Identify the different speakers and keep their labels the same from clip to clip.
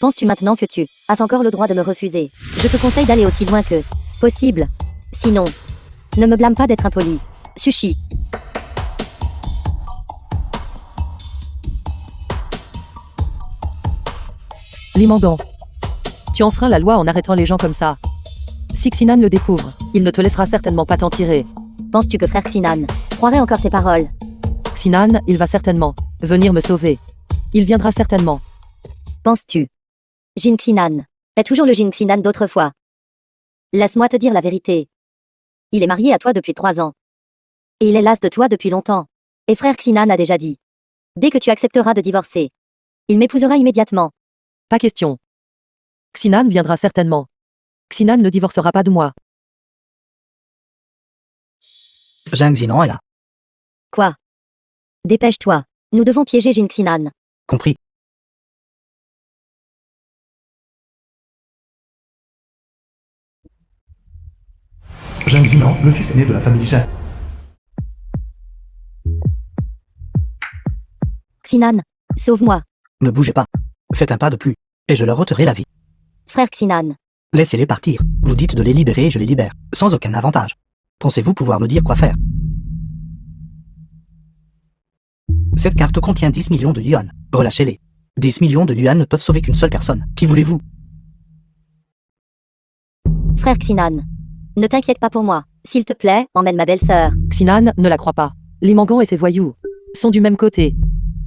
Speaker 1: Penses-tu maintenant que tu as encore le droit de me refuser? Je te conseille d'aller aussi loin que possible. Sinon, ne me blâme pas d'être impoli. Sushi.
Speaker 2: Limangan. Tu enfreins la loi en arrêtant les gens comme ça. Si Xinan le découvre, il ne te laissera certainement pas t'en tirer.
Speaker 1: Penses-tu que frère Xinan croirait encore tes paroles?
Speaker 2: Xinan, il va certainement venir me sauver. Il viendra certainement.
Speaker 1: Penses-tu? Jin Xinan est toujours le Jin Xinan d'autrefois. Laisse-moi te dire la vérité. Il est marié à toi depuis 3 ans. Et il est las de toi depuis longtemps. Et frère Xinan a déjà dit. Dès que tu accepteras de divorcer, il m'épousera immédiatement.
Speaker 2: Pas question. Xinan viendra certainement. Xinan ne divorcera pas de moi.
Speaker 3: Zhang Zinan est là.
Speaker 1: Quoi? Dépêche-toi. Nous devons piéger Jin Xinan.
Speaker 3: Compris.
Speaker 4: Zhang Zinan, le fils aîné de la famille Zhang.
Speaker 1: Xinan, sauve-moi.
Speaker 3: Ne bougez pas. Faites un pas de plus, et je leur ôterai la vie.
Speaker 1: Frère Xinan.
Speaker 3: Laissez-les partir. Vous dites de les libérer et je les libère, sans aucun avantage. Pensez-vous pouvoir me dire quoi faire? Cette carte contient 10 millions de yuan. Relâchez-les. 10 millions de yuan ne peuvent sauver qu'une seule personne. Qui voulez-vous?
Speaker 1: Frère Xinan. Ne t'inquiète pas pour moi. S'il te plaît, emmène ma belle-sœur.
Speaker 2: Xinan ne la croit pas. Limangan et ses voyous sont du même côté.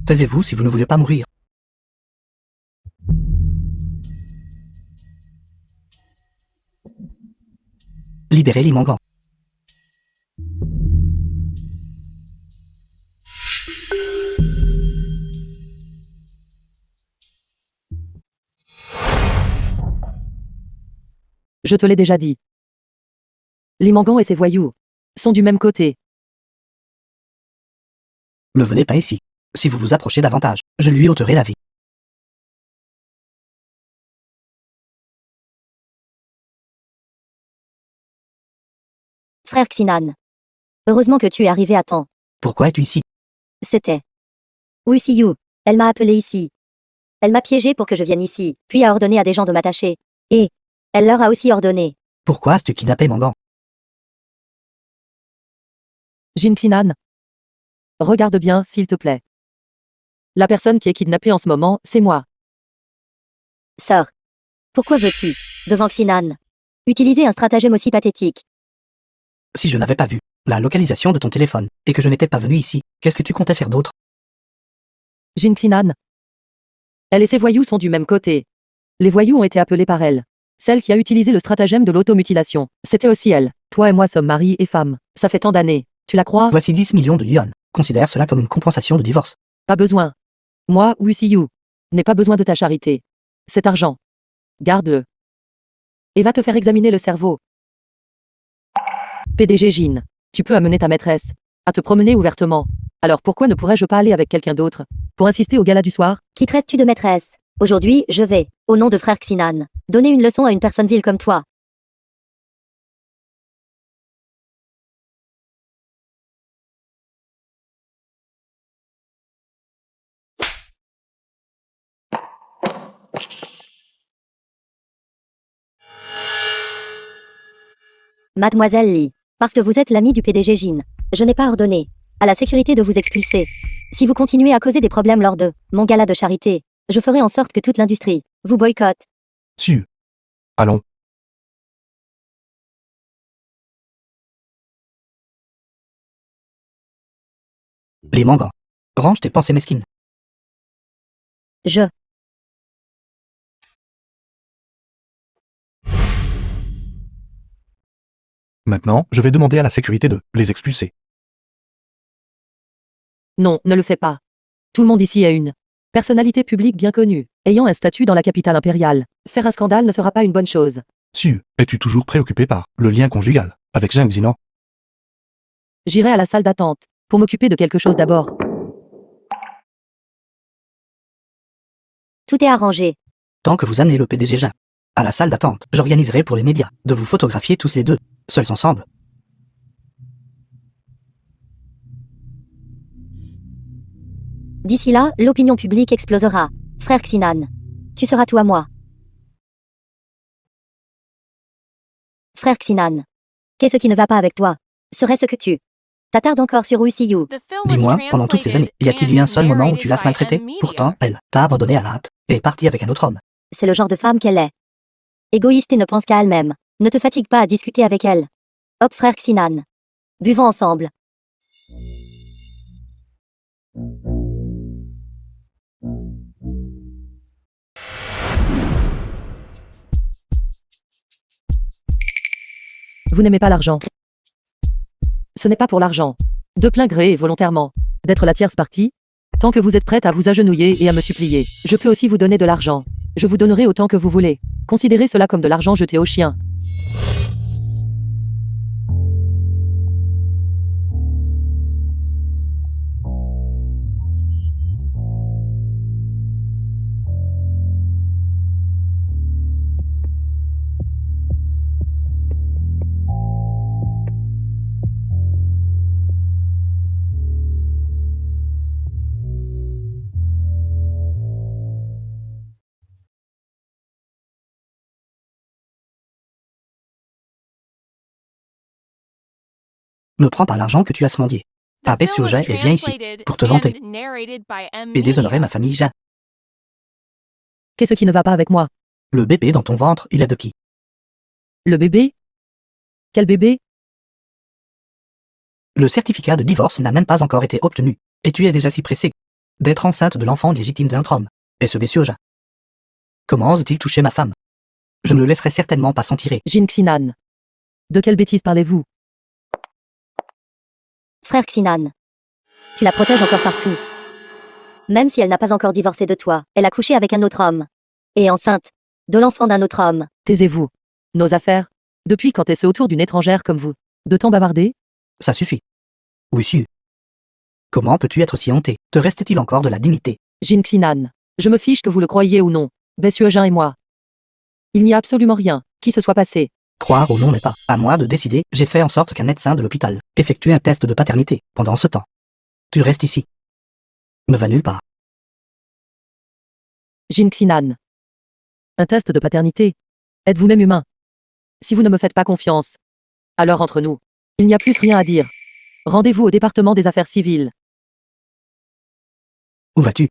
Speaker 3: Taisez-vous si vous ne voulez pas mourir. Libérez Limangan.
Speaker 2: Je te l'ai déjà dit. Limangan et ses voyous sont du même côté.
Speaker 3: Ne venez pas ici. Si vous vous approchez davantage, je lui ôterai la vie.
Speaker 1: Frère Xinan. Heureusement que tu es arrivé à temps.
Speaker 3: Pourquoi es-tu ici?
Speaker 1: C'était Wu Siyu. Elle m'a appelé ici. Elle m'a piégé pour que je vienne ici, puis a ordonné à des gens de m'attacher. Et elle leur a aussi ordonné.
Speaker 3: Pourquoi as-tu kidnappé Mangan?
Speaker 2: Jin Xinan. Regarde bien, s'il te plaît. La personne qui est kidnappée en ce moment, c'est moi.
Speaker 1: Sœur. Pourquoi veux-tu, devant Xinan, utiliser un stratagème aussi pathétique?
Speaker 3: Si je n'avais pas vu la localisation de ton téléphone, et que je n'étais pas venu ici, qu'est-ce que tu comptais faire d'autre?
Speaker 2: Jin Xinan. Elle et ses voyous sont du même côté. Les voyous ont été appelés par elle. Celle qui a utilisé le stratagème de l'automutilation. C'était aussi elle. Toi et moi sommes mari et femme. Ça fait tant d'années. Tu la crois?
Speaker 3: Voici 10 millions de yuan. Considère cela comme une compensation de divorce.
Speaker 2: Pas besoin. Moi, Wu Siyu, n'ai pas besoin de ta charité. Cet argent. Garde-le. Et va te faire examiner le cerveau. PDG Jin, tu peux amener ta maîtresse à te promener ouvertement. Alors pourquoi ne pourrais-je pas aller avec quelqu'un d'autre pour insister au gala du soir?
Speaker 1: Qui traites-tu de maîtresse? Aujourd'hui, je vais, au nom de frère Xinan, donner une leçon à une personne vile comme toi. Mademoiselle Li, parce que vous êtes l'amie du PDG Jin, je n'ai pas ordonné à la sécurité de vous expulser. Si vous continuez à causer des problèmes lors de mon gala de charité, je ferai en sorte que toute l'industrie vous boycotte.
Speaker 4: Siu. Allons.
Speaker 3: Les Mangan. Range tes pensées mesquines.
Speaker 1: Je
Speaker 4: Maintenant, je vais demander à la sécurité de les expulser.
Speaker 2: Non, ne le fais pas. Tout le monde ici est une personnalité publique bien connue, ayant un statut dans la capitale impériale. Faire un scandale ne sera pas une bonne chose.
Speaker 4: Siu, es-tu toujours préoccupé par le lien conjugal avec Zhang Zinan?
Speaker 2: J'irai à la salle d'attente pour m'occuper de quelque chose d'abord.
Speaker 1: Tout est arrangé.
Speaker 3: Tant que vous amenez le PDG Jin à la salle d'attente, j'organiserai pour les médias de vous photographier tous les deux, seuls ensemble.
Speaker 1: D'ici là, l'opinion publique explosera. Frère Xinan. Tu seras tout à moi. Frère Xinan. Qu'est-ce qui ne va pas avec toi? Serait-ce que tu t'attardes encore sur Wu Xiyu?
Speaker 3: Dis-moi, pendant toutes ces années, y a-t-il eu un seul moment où tu l'as maltraitée? Pourtant, elle t'a abandonné à la hâte et est partie avec un autre homme.
Speaker 1: C'est le genre de femme qu'elle est. Égoïste et ne pense qu'à elle-même. Ne te fatigue pas à discuter avec elle. Hop, frère Xinan. Buvons ensemble.
Speaker 2: Vous n'aimez pas l'argent. Ce n'est pas pour l'argent. De plein gré et volontairement. D'être la tierce partie. Tant que vous êtes prête à vous agenouiller et à me supplier, je peux aussi vous donner de l'argent. Je vous donnerai autant que vous voulez. Considérez cela comme de l'argent jeté aux chiens.
Speaker 3: Ne prends pas l'argent que tu as mendié. Tapez sur Jay et viens ici pour te vanter et déshonorer ma famille Jin.
Speaker 2: Qu'est-ce qui ne va pas avec moi?
Speaker 3: Le bébé dans ton ventre, il est de qui?
Speaker 2: Le bébé? Quel bébé?
Speaker 3: Le certificat de divorce n'a même pas encore été obtenu, et tu es déjà si pressé d'être enceinte de l'enfant légitime d'un autre homme. Et ce messieurs Jin. Comment ose-t-il toucher ma femme? Je ne le laisserai certainement pas s'en tirer.
Speaker 2: Jin Xinan. De quelle bêtise parlez-vous?
Speaker 1: Frère Xinan. Tu la protèges encore partout. Même si elle n'a pas encore divorcé de toi, elle a couché avec un autre homme. Et enceinte de l'enfant d'un autre homme.
Speaker 2: Taisez-vous. Nos affaires? Depuis quand est-ce autour d'une étrangère comme vous? De tant bavarder?
Speaker 3: Ça suffit. Oui, sûr. Comment peux-tu être si hanté? Te reste-t-il encore de la dignité?
Speaker 2: Jin Xinan. Je me fiche que vous le croyiez ou non. Messieurs Jin et moi. Il n'y a absolument rien qui se soit passé.
Speaker 3: Croire ou non n'est pas à moi de décider. J'ai fait en sorte qu'un médecin de l'hôpital effectue un test de paternité. Pendant ce temps, tu restes ici. Ne va nulle part.
Speaker 2: Jin Xinan. Un test de paternité. Êtes-vous même humain? Si vous ne me faites pas confiance, alors entre nous, il n'y a plus rien à dire. Rendez-vous au département des affaires civiles.
Speaker 3: Où vas-tu?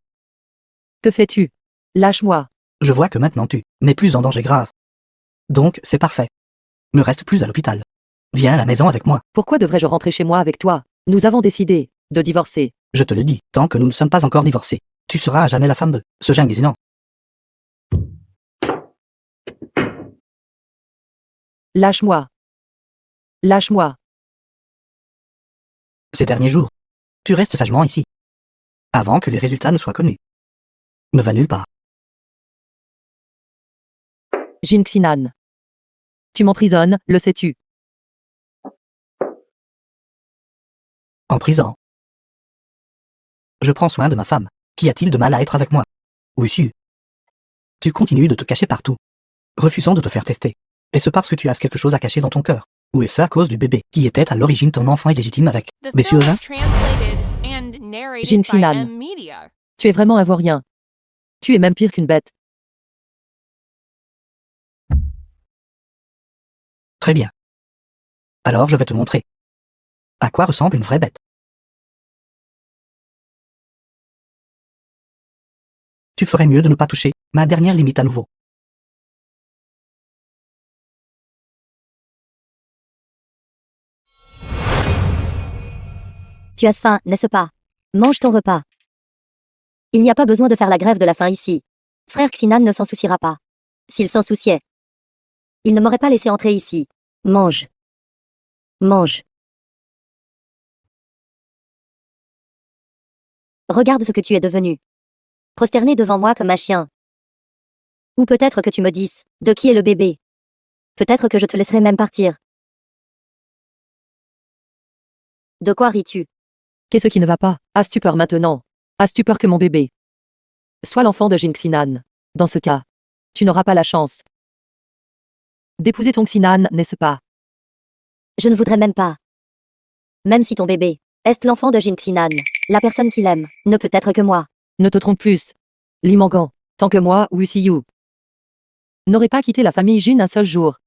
Speaker 2: Que fais-tu? Lâche-moi.
Speaker 3: Je vois que maintenant tu n'es plus en danger grave. Donc, c'est parfait. Ne reste plus à l'hôpital. Viens à la maison avec moi.
Speaker 2: Pourquoi devrais-je rentrer chez moi avec toi? Nous avons décidé de divorcer.
Speaker 3: Je te le dis, tant que nous ne sommes pas encore divorcés, tu seras à jamais la femme de ce Jin Xinan.
Speaker 2: Lâche-moi. Lâche-moi.
Speaker 3: Ces derniers jours, tu restes sagement ici. Avant que les résultats ne soient connus. Ne va nulle part.
Speaker 2: Jin Xinan. Tu m'emprisonnes, le sais-tu?
Speaker 3: En prison. Je prends soin de ma femme. Qu'y a-t-il de mal à être avec moi? Oui, sûr. Tu continues de te cacher partout. Refusons de te faire tester. Est-ce parce que tu as quelque chose à cacher dans ton cœur? Ou est-ce à cause du bébé qui était à l'origine ton enfant illégitime avec messieurs Jin?
Speaker 2: Jin Xinan. Tu es vraiment un vaurien. Tu es même pire qu'une bête.
Speaker 3: Très bien. Alors je vais te montrer. À quoi ressemble une vraie bête? Tu ferais mieux de ne pas toucher ma dernière limite à nouveau.
Speaker 1: Tu as faim, n'est-ce pas? Mange ton repas. Il n'y a pas besoin de faire la grève de la faim ici. Frère Xinan ne s'en souciera pas. S'il s'en souciait, il ne m'aurait pas laissé entrer ici. Mange. Mange. Regarde ce que tu es devenu. Prosterné devant moi comme un chien. Ou peut-être que tu me dises, de qui est le bébé? Peut-être que je te laisserai même partir. De quoi ris-tu?
Speaker 2: Qu'est-ce qui ne va pas? As-tu peur maintenant? As-tu peur que mon bébé soit l'enfant de Jin Xinan? Dans ce cas, tu n'auras pas la chance d'épouser ton Xinan, n'est-ce pas?
Speaker 1: Je ne voudrais même pas. Même si ton bébé est l'enfant de Jin Xinan, la personne qu'il aime ne peut être que moi.
Speaker 2: Ne te trompe plus. Li Mangan. Tant que moi, Wu Siyu, n'aurais pas quitté la famille Jin un seul jour,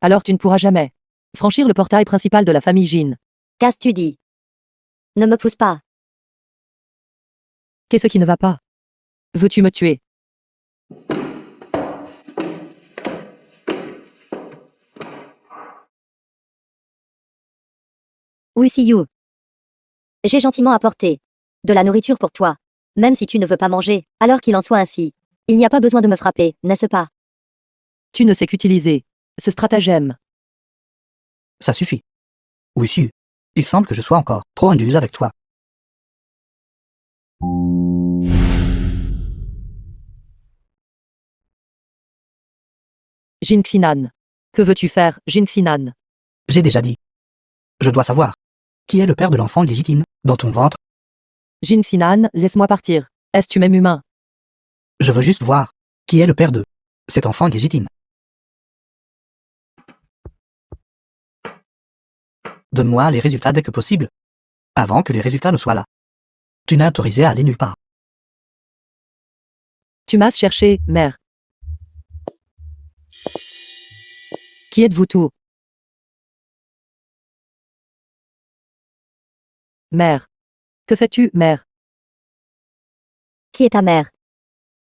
Speaker 2: alors tu ne pourras jamais franchir le portail principal de la famille Jin.
Speaker 1: Qu'as-tu dit? Ne me pousse pas.
Speaker 2: Qu'est-ce qui ne va pas? Veux-tu me tuer?
Speaker 1: Oui, Siyu. J'ai gentiment apporté de la nourriture pour toi. Même si tu ne veux pas manger, alors qu'il en soit ainsi. Il n'y a pas besoin de me frapper, n'est-ce pas?
Speaker 2: Tu ne sais qu'utiliser ce stratagème.
Speaker 3: Ça suffit. Wushu, il semble que je sois encore trop induse avec toi.
Speaker 2: Jin Xinan. Que veux-tu faire, Jin Xinan?
Speaker 3: J'ai déjà dit. Je dois savoir. Qui est le père de l'enfant légitime, dans ton ventre?
Speaker 2: Jin Xinan, laisse-moi partir. Est-ce tu même humain?
Speaker 3: Je veux juste voir. Qui est le père de cet enfant légitime? Donne-moi les résultats dès que possible. Avant que les résultats ne soient là. Tu n'es autorisé à aller nulle part.
Speaker 2: Tu m'as cherché, mère. Qui êtes-vous tous? Mère. Que fais-tu, mère?
Speaker 1: Qui est ta mère?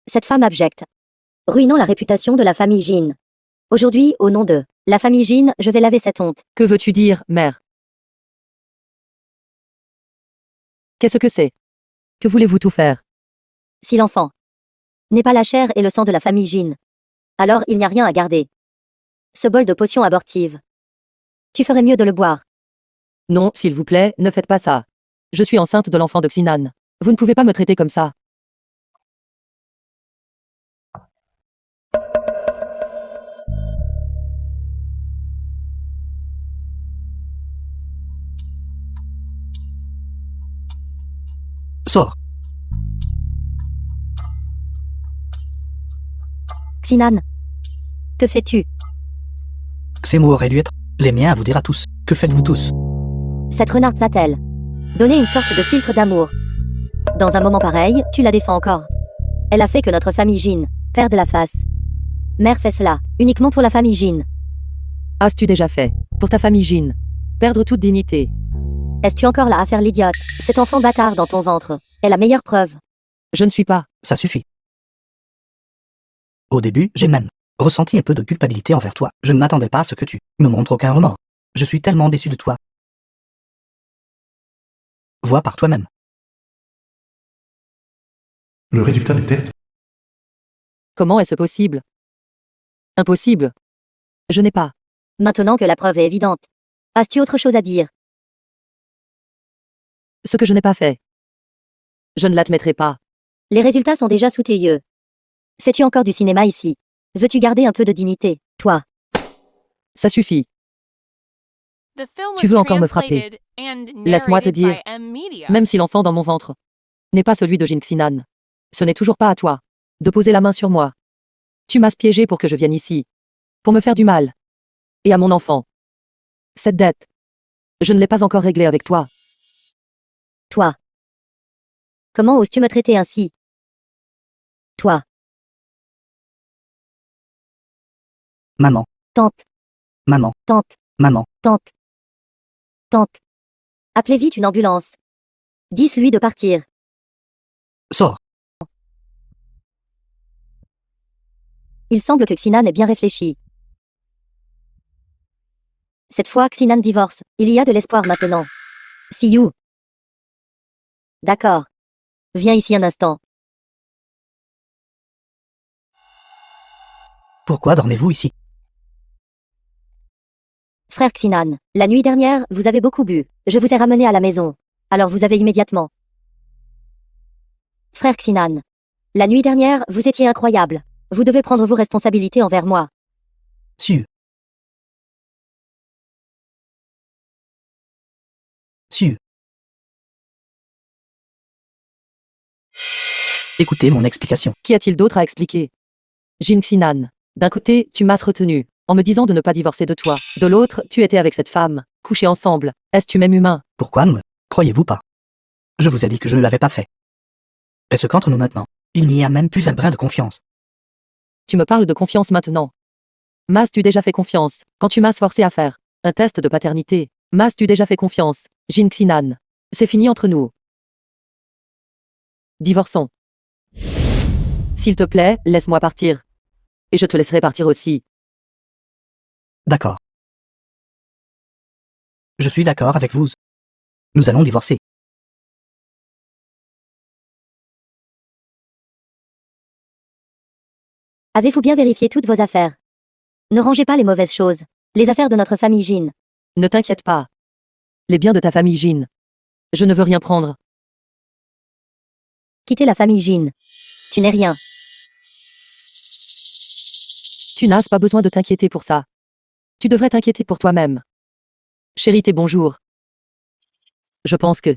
Speaker 1: Cette femme abjecte. Ruinant la réputation de la famille Jin. Aujourd'hui, au nom de la famille Jin, je vais laver cette honte.
Speaker 2: Que veux-tu dire, mère? Qu'est-ce que c'est? Que voulez-vous tout faire?
Speaker 1: Si l'enfant n'est pas la chair et le sang de la famille Jin, alors il n'y a rien à garder. Ce bol de potion abortive. Tu ferais mieux de le boire.
Speaker 2: Non, s'il vous plaît, ne faites pas ça. Je suis enceinte de l'enfant de Xinan. Vous ne pouvez pas me traiter comme ça.
Speaker 3: Sors.
Speaker 1: Xinan. Que fais-tu?
Speaker 3: Ces mots auraient dû être les miens à vous dire à tous. Que faites-vous tous?
Speaker 1: Cette renarde n'a-t-elle donné une sorte de filtre d'amour? Dans un moment pareil, tu la défends encore. Elle a fait que notre famille Jin perde la face. Mère fait cela, uniquement pour la famille Jin.
Speaker 2: As-tu déjà fait, pour ta famille Jin, perdre toute dignité?
Speaker 1: Es-tu encore là à faire l'idiote? Cet enfant bâtard dans ton ventre est la meilleure preuve.
Speaker 2: Je ne suis pas.
Speaker 3: Ça suffit. Au début, j'ai même ressenti un peu de culpabilité envers toi. Je ne m'attendais pas à ce que tu me montres aucun remords. Je suis tellement déçu de toi. Vois par toi-même.
Speaker 4: Le résultat du test.
Speaker 2: Comment est-ce possible? Impossible. Je n'ai pas.
Speaker 1: Maintenant que la preuve est évidente. As-tu autre chose à dire?
Speaker 2: Ce que je n'ai pas fait. Je ne l'admettrai pas.
Speaker 1: Les résultats sont déjà sous tes yeux. Fais-tu encore du cinéma ici? Veux-tu garder un peu de dignité, toi?
Speaker 2: Ça suffit.
Speaker 5: Tu veux encore me frapper?
Speaker 2: Laisse-moi te dire, même si l'enfant dans mon ventre n'est pas celui de Jin Xinan, ce n'est toujours pas à toi de poser la main sur moi. Tu m'as piégé pour que je vienne ici, pour me faire du mal. Et à mon enfant. Cette dette, je ne l'ai pas encore réglée avec toi.
Speaker 1: Toi. Comment oses-tu me traiter ainsi? Toi.
Speaker 3: Maman.
Speaker 1: Tante.
Speaker 3: Maman.
Speaker 1: Tante.
Speaker 3: Maman.
Speaker 1: Tante. Tante. Appelez vite une ambulance. Dis-lui de partir.
Speaker 3: Sors.
Speaker 1: Il semble que Xinan ait bien réfléchi. Cette fois, Xinan divorce. Il y a de l'espoir maintenant. Siyu. D'accord. Viens ici un instant.
Speaker 3: Pourquoi dormez-vous ici?
Speaker 1: Frère Xinan, la nuit dernière, vous avez beaucoup bu. Je vous ai ramené à la maison. Alors vous avez immédiatement. Frère Xinan. La nuit dernière, vous étiez incroyable. Vous devez prendre vos responsabilités envers moi.
Speaker 3: Su. Écoutez mon explication.
Speaker 2: Qu'y a-t-il d'autre à expliquer? Jin Xinan, d'un côté, tu m'as retenu, en me disant de ne pas divorcer de toi. De l'autre, tu étais avec cette femme, couchés ensemble. Est-ce tu même humain?
Speaker 3: Pourquoi ne me croyez-vous pas? Je vous ai dit que je ne l'avais pas fait. Est-ce qu'entre nous maintenant, Il n'y a même plus un brin de confiance.
Speaker 2: Tu me parles de confiance maintenant. M'as-tu déjà fait confiance quand tu m'as forcé à faire un test de paternité? M'as-tu déjà fait confiance, Jin Xinan? C'est fini entre nous. Divorçons. S'il te plaît, laisse-moi partir. Et je te laisserai partir aussi.
Speaker 3: D'accord. Je suis d'accord avec vous. Nous allons divorcer.
Speaker 1: Avez-vous bien vérifié toutes vos affaires? Ne rangez pas les mauvaises choses. Les affaires de notre famille Jin.
Speaker 2: Ne t'inquiète pas. Les biens de ta famille Jin. Je ne veux rien prendre.
Speaker 1: Quittez la famille Jin. Tu n'es rien.
Speaker 2: Tu n'as pas besoin de t'inquiéter pour ça. Tu devrais t'inquiéter pour toi-même. Chérie, tes bonjours. Je pense que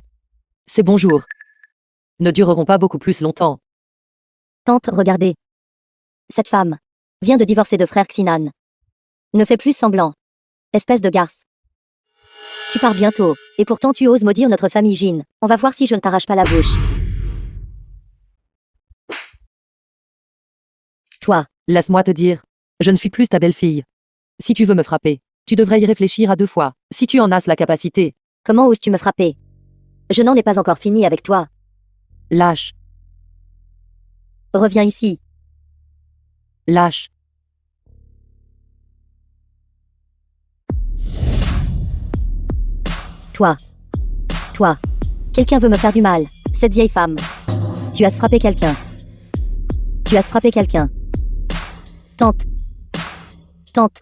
Speaker 2: ces bonjours ne dureront pas beaucoup plus longtemps.
Speaker 1: Tante, regardez. Cette femme vient de divorcer de frère Xinan. Ne fais plus semblant. Espèce de garce. Tu pars bientôt, et pourtant tu oses maudire notre famille Jin. On va voir si je ne t'arrache pas la bouche. Toi,
Speaker 2: Laisse-moi te dire, je ne suis plus ta belle-fille. Si tu veux me frapper, tu devrais y réfléchir à 2 fois, si tu en as la capacité.
Speaker 1: comment oses-tu me frapper? Je n'en ai pas encore fini avec toi.
Speaker 2: Lâche,
Speaker 1: Reviens ici.
Speaker 2: lâche.
Speaker 1: Toi. Quelqu'un veut me faire du mal. Cette vieille femme. Tu as frappé quelqu'un. Tu as frappé quelqu'un. Tante. Tante.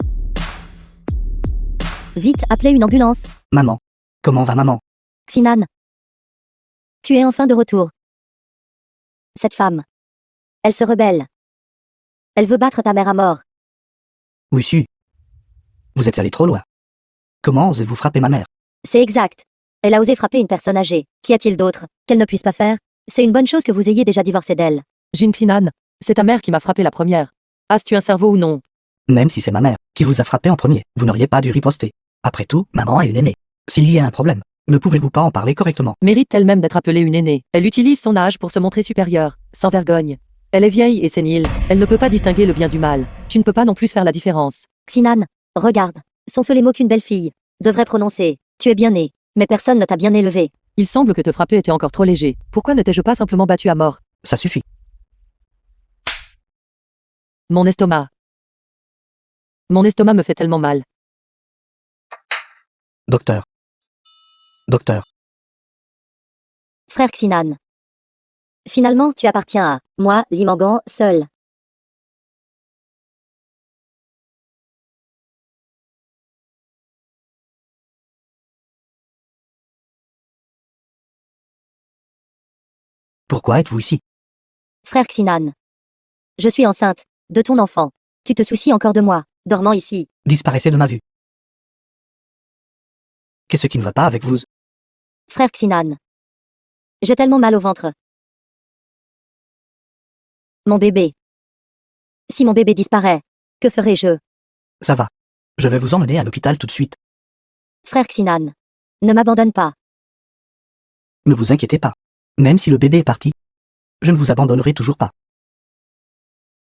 Speaker 1: Vite, appelez une ambulance.
Speaker 3: Maman. Comment va maman?
Speaker 1: Xinan. Tu es enfin de retour. Cette femme. Elle se rebelle. Elle veut battre ta mère à mort.
Speaker 3: Wushu. Vous êtes allé trop loin. Comment osez-vous frapper ma mère?
Speaker 1: C'est exact. Elle a osé frapper une personne âgée. Qu'y a-t-il d'autre qu'elle ne puisse pas faire? C'est une bonne chose que vous ayez déjà divorcé d'elle.
Speaker 2: Jin Xinan, c'est ta mère qui m'a frappé la première. As-tu un cerveau ou non?
Speaker 3: Même si c'est ma mère qui vous a frappé en premier, vous n'auriez pas dû riposter. Après tout, maman a une aînée. S'il y a un problème, ne pouvez-vous pas en parler correctement?
Speaker 2: Mérite elle-même d'être appelée une aînée. Elle utilise son âge pour se montrer supérieure, sans vergogne. Elle est vieille et sénile. Elle ne peut pas distinguer le bien du mal. Tu ne peux pas non plus faire la différence.
Speaker 1: Xinan, regarde. Sont ce les mots qu'une belle fille devrait prononcer? Tu es bien née, mais personne ne t'a bien élevé.
Speaker 2: Il semble que te frapper était encore trop léger. Pourquoi ne t'ai-je pas simplement battu à mort?
Speaker 3: Ça suffit.
Speaker 2: Mon estomac. Mon estomac me fait tellement mal.
Speaker 3: Docteur. Docteur.
Speaker 1: Frère Xinan. Finalement, tu appartiens à moi, Limangan, seul.
Speaker 3: Pourquoi êtes-vous ici?
Speaker 1: Frère Xinan. Je suis enceinte de ton enfant. Tu te soucies encore de moi, dormant ici.
Speaker 3: Disparaissez de ma vue. Qu'est-ce qui ne va pas avec vous?
Speaker 1: Frère Xinan. J'ai tellement mal au ventre. Mon bébé. Si mon bébé disparaît, que ferai-je?
Speaker 3: Ça va. Je vais vous emmener à l'hôpital tout de suite.
Speaker 1: Frère Xinan. Ne m'abandonne pas.
Speaker 3: Ne vous inquiétez pas. Même si le bébé est parti, je ne vous abandonnerai toujours pas.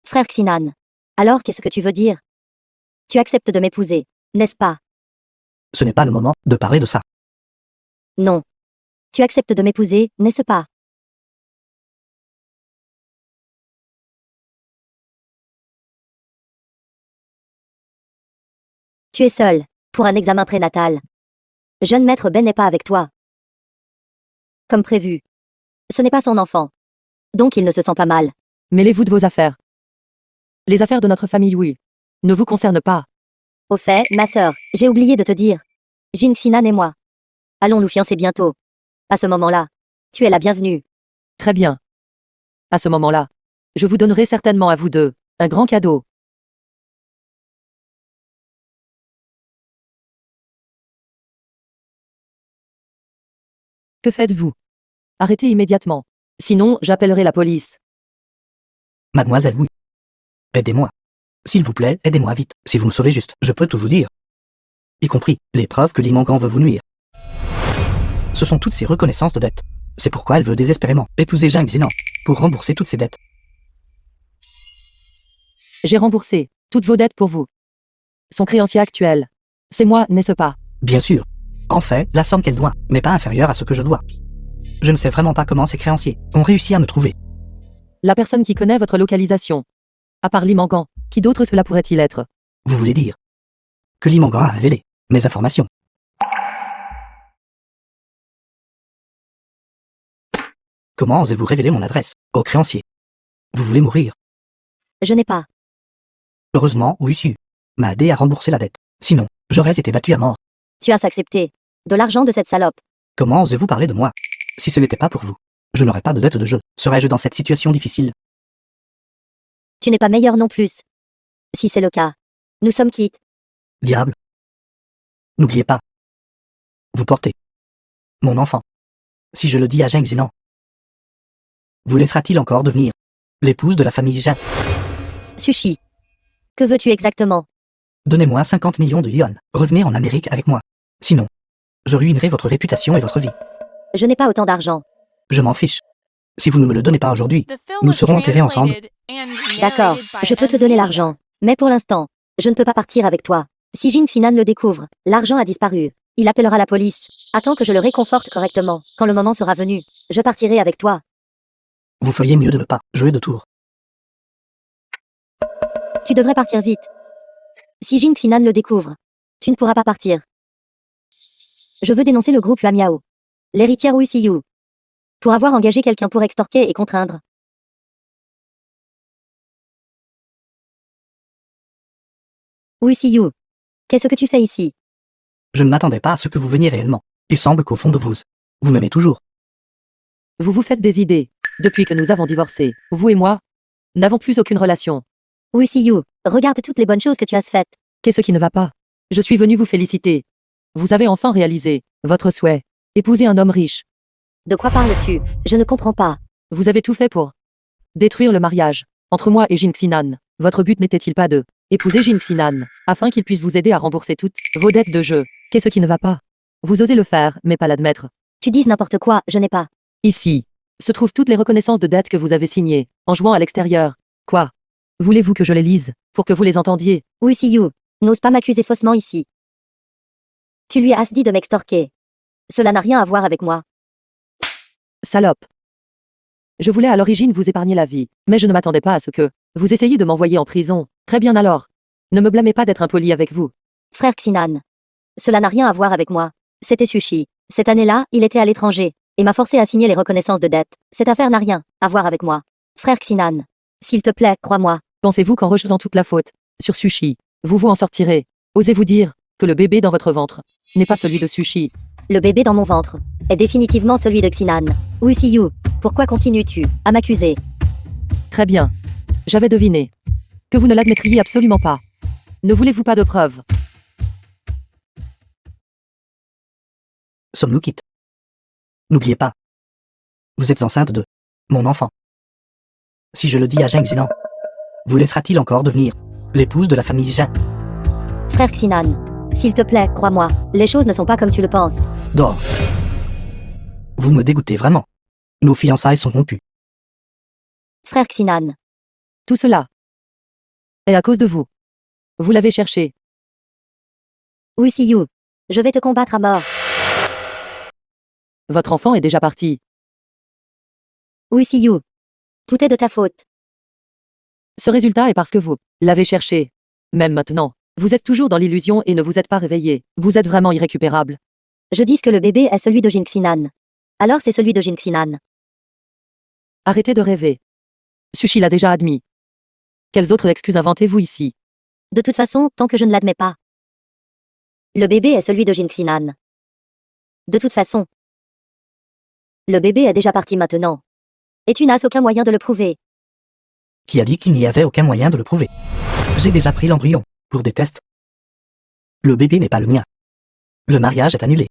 Speaker 1: Frère Xinan. Alors qu'est-ce que tu veux dire? Tu acceptes de m'épouser, n'est-ce pas?
Speaker 3: Ce n'est pas le moment de parler de ça.
Speaker 1: Non. Tu acceptes de m'épouser, n'est-ce pas? Tu es seul, pour un examen prénatal. Jeune maître Ben n'est pas avec toi. Comme prévu. Ce n'est pas son enfant. Donc il ne se sent pas mal.
Speaker 2: Mêlez-vous de vos affaires. Les affaires de notre famille, oui, ne vous concernent pas.
Speaker 1: Au fait, ma sœur, j'ai oublié de te dire. Jin Xinan et moi. Allons nous fiancer bientôt. À ce moment-là, tu es la bienvenue.
Speaker 2: Très bien. À ce moment-là, je vous donnerai certainement à vous deux un grand cadeau. Que faites-vous? Arrêtez immédiatement. Sinon, j'appellerai la police.
Speaker 3: Mademoiselle, oui. Aidez-moi. S'il vous plaît, aidez-moi vite. Si vous me sauvez juste, je peux tout vous dire. Y compris les preuves que Limangan veut vous nuire. Ce sont toutes ces reconnaissances de dettes. C'est pourquoi elle veut désespérément épouser Jing Xinan pour rembourser toutes ses dettes.
Speaker 2: J'ai remboursé toutes vos dettes pour vous. Son créancier actuel. C'est moi, n'est-ce pas?
Speaker 3: Bien sûr. En fait, la somme qu'elle doit n'est pas inférieure à ce que je dois. Je ne sais vraiment pas comment ces créanciers ont réussi à me trouver.
Speaker 2: La personne qui connaît votre localisation. À part Limangan, qui d'autre cela pourrait-il être?
Speaker 3: Vous voulez dire que Limangan a révélé mes informations? Comment osez-vous révéler mon adresse au créancier? Vous voulez mourir?
Speaker 1: Je n'ai pas.
Speaker 3: Heureusement, Wu m'a aidé à rembourser la dette. Sinon, j'aurais été battu à mort.
Speaker 1: Tu as accepté de l'argent de cette salope.
Speaker 3: Comment osez-vous parler de moi? Si ce n'était pas pour vous, je n'aurais pas de dette de jeu. Serais-je dans cette situation difficile?
Speaker 1: Tu n'es pas meilleur non plus. Si c'est le cas, nous sommes quittes.
Speaker 3: Diable. N'oubliez pas. Vous portez mon enfant. Si je le dis à Zheng Zinan, vous laissera-t-il encore devenir l'épouse de la famille Zhang?
Speaker 1: Sushi. Que veux-tu exactement?
Speaker 3: Donnez-moi 50 millions de yuan. Revenez en Amérique avec moi. Sinon, je ruinerai votre réputation et votre vie.
Speaker 1: Je n'ai pas autant d'argent.
Speaker 3: Je m'en fiche. Si vous ne me le donnez pas aujourd'hui,
Speaker 5: The film
Speaker 3: nous
Speaker 5: was
Speaker 3: serons enterrés ensemble.
Speaker 5: translated and
Speaker 1: D'accord,
Speaker 5: narrated by
Speaker 1: je peux te donner l'argent. Mais pour l'instant, je ne peux pas partir avec toi. Si Jing Xinan le découvre, l'argent a disparu. Il appellera la police. Attends que je le réconforte correctement. Quand le moment sera venu, je partirai avec toi.
Speaker 3: Vous feriez mieux de ne pas jouer de tour.
Speaker 1: Tu devrais partir vite. Si Jing Xinan le découvre, tu ne pourras pas partir. Je veux dénoncer le groupe Yuamiao. L'héritière Wu Siyu. Pour avoir engagé quelqu'un pour extorquer et contraindre. Wu Siyu. Qu'est-ce que tu fais ici?
Speaker 3: Je ne m'attendais pas à ce que vous veniez réellement. Il semble qu'au fond de vous m'aimez toujours.
Speaker 2: Vous vous faites des idées. Depuis que nous avons divorcé, vous et moi n'avons plus aucune relation.
Speaker 1: Wu Siyu, regarde toutes les bonnes choses que tu as faites.
Speaker 2: Qu'est-ce qui ne va pas? Je suis venu vous féliciter. Vous avez enfin réalisé votre souhait. Épouser un homme riche.
Speaker 1: De quoi parles-tu? Je ne comprends pas.
Speaker 2: Vous avez tout fait pour détruire le mariage entre moi et Jing Xinan. Votre but n'était-il pas de épouser Jing Xinan afin qu'il puisse vous aider à rembourser toutes vos dettes de jeu? Qu'est-ce qui ne va pas? Vous osez le faire, mais pas l'admettre.
Speaker 1: Tu dises n'importe quoi, je n'ai pas.
Speaker 2: Ici se trouvent toutes les reconnaissances de dettes que vous avez signées en jouant à l'extérieur. Quoi? Voulez-vous que je les lise pour que vous les entendiez?
Speaker 1: Wu Siyu, n'ose pas m'accuser faussement ici. Tu lui as dit de m'extorquer. Cela n'a rien à voir avec moi.
Speaker 2: Salope. Je voulais à l'origine vous épargner la vie, mais je ne m'attendais pas à ce que vous essayiez de m'envoyer en prison. Très bien alors. Ne me blâmez pas d'être impoli avec vous.
Speaker 1: Frère Xinan. Cela n'a rien à voir avec moi. C'était Sushi. Cette année-là, il était à l'étranger, et m'a forcé à signer les reconnaissances de dette. Cette affaire n'a rien à voir avec moi. Frère Xinan. S'il te plaît, crois-moi.
Speaker 2: Pensez-vous qu'en rejetant toute la faute sur Sushi, vous vous en sortirez? Osez-vous dire que le bébé dans votre ventre n'est pas celui de Sushi?
Speaker 1: Le bébé dans mon ventre est définitivement celui de Xinan. Wu Siyu, pourquoi continues-tu à m'accuser?
Speaker 2: Très bien. J'avais deviné que vous ne l'admettriez absolument pas. Ne voulez-vous pas de preuves?
Speaker 3: Sommes-nous quittes? N'oubliez pas. Vous êtes enceinte de mon enfant. Si je le dis à Zheng Zinan, vous laissera-t-il encore devenir l'épouse de la famille Zhang?
Speaker 1: Frère Xinan. S'il te plaît, crois-moi, les choses ne sont pas comme tu le penses.
Speaker 3: Dors. Vous me dégoûtez vraiment. Nos fiançailles sont rompues.
Speaker 1: Frère Xinan.
Speaker 2: Tout cela est à cause de vous. Vous l'avez cherché.
Speaker 1: Wu Siyu, je vais te combattre à mort.
Speaker 2: Votre enfant est déjà parti.
Speaker 1: Wu Siyu, tout est de ta faute.
Speaker 2: Ce résultat est parce que vous l'avez cherché. Même maintenant, vous êtes toujours dans l'illusion et ne vous êtes pas réveillé. Vous êtes vraiment irrécupérable.
Speaker 1: Je dis que le bébé est celui de Jing Xinan. Alors c'est celui de Jing Xinan.
Speaker 2: Arrêtez de rêver. Sushi l'a déjà admis. Quelles autres excuses inventez-vous ici?
Speaker 1: De toute façon, tant que je ne l'admets pas. Le bébé est celui de Jing Xinan. De toute façon. Le bébé est déjà parti maintenant. Et tu n'as aucun moyen de le prouver.
Speaker 3: Qui a dit qu'il n'y avait aucun moyen de le prouver? J'ai déjà pris l'embryon pour des tests. Le bébé n'est pas le mien. Le mariage est annulé.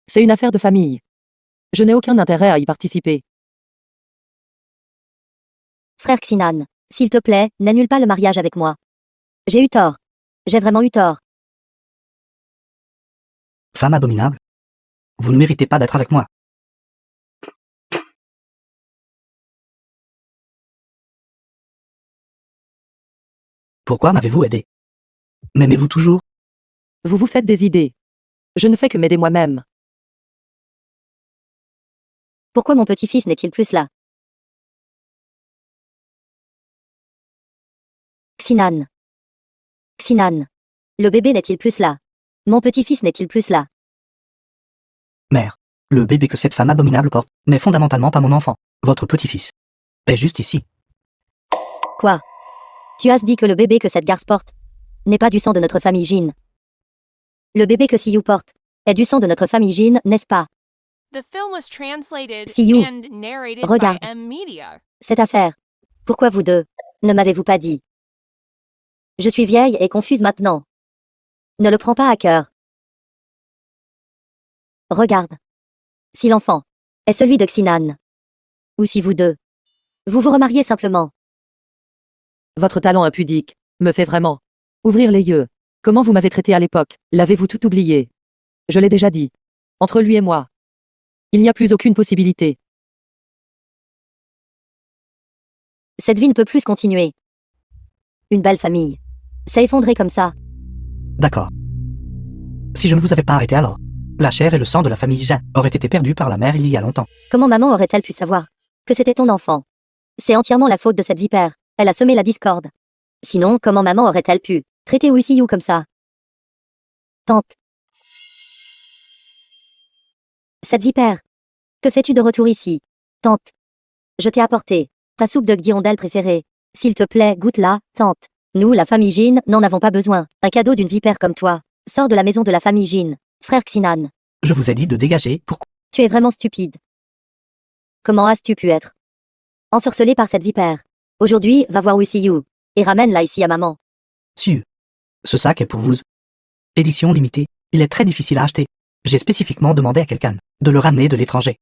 Speaker 2: C'est une affaire de famille. Je n'ai aucun intérêt à y participer.
Speaker 1: Frère Xinan, s'il te plaît, n'annule pas le mariage avec moi. J'ai eu tort. J'ai vraiment eu tort.
Speaker 3: Femme abominable. Vous ne méritez pas d'être avec moi. Pourquoi m'avez-vous aidé? M'aimez-vous toujours?
Speaker 2: Vous vous faites des idées. Je ne fais que m'aider moi-même.
Speaker 1: Pourquoi mon petit-fils n'est-il plus là? Xinan. Xinan. Le bébé n'est-il plus là? Mon petit-fils n'est-il plus là?
Speaker 3: Mère, le bébé que cette femme abominable porte n'est fondamentalement pas mon enfant. Votre petit-fils est juste ici.
Speaker 1: Quoi? Tu as dit que le bébé que cette garce porte n'est pas du sang de notre famille Jin. Le bébé que Siyu porte est du sang de notre famille Jin, n'est-ce pas?
Speaker 5: The film was translated
Speaker 1: Siyu,
Speaker 5: and narrated
Speaker 1: regarde.
Speaker 5: by M Media.
Speaker 1: Cette affaire. Pourquoi vous deux ne m'avez-vous pas dit? Je suis vieille et confuse maintenant. Ne le prends pas à cœur. Regarde. Si l'enfant est celui de Xinan, ou si vous deux, vous vous remariez simplement.
Speaker 2: Votre talent impudique me fait vraiment ouvrir les yeux. Comment vous m'avez traité à l'époque? L'avez-vous tout oublié? Je l'ai déjà dit. Entre lui et moi, il n'y a plus aucune possibilité.
Speaker 1: Cette vie ne peut plus continuer. Une belle famille s'est effondrée comme ça.
Speaker 3: D'accord. Si je ne vous avais pas arrêté alors, la chair et le sang de la famille Jin auraient été perdus par la mère il y a longtemps.
Speaker 1: Comment maman aurait-elle pu savoir que c'était ton enfant? C'est entièrement la faute de cette vipère. Elle a semé la discorde. Sinon, comment maman aurait-elle pu traiter Usiyu comme ça? Tante. Cette vipère. Que fais-tu de retour ici? Tante. Je t'ai apporté ta soupe de hirondelle préférée. S'il te plaît, goûte-la, tante. Nous, la famille Jin, n'en avons pas besoin. Un cadeau d'une vipère comme toi. Sors de la maison de la famille Jin. Frère Xinan.
Speaker 3: Je vous ai dit de dégager, pourquoi?
Speaker 1: Tu es vraiment stupide. Comment as-tu pu être ensorcelé par cette vipère? Aujourd'hui, va voir Usiyu et ramène-la ici à maman.
Speaker 3: Siu. Ce sac est pour vous. Édition limitée, il est très difficile à acheter. J'ai spécifiquement demandé à quelqu'un de le ramener de l'étranger.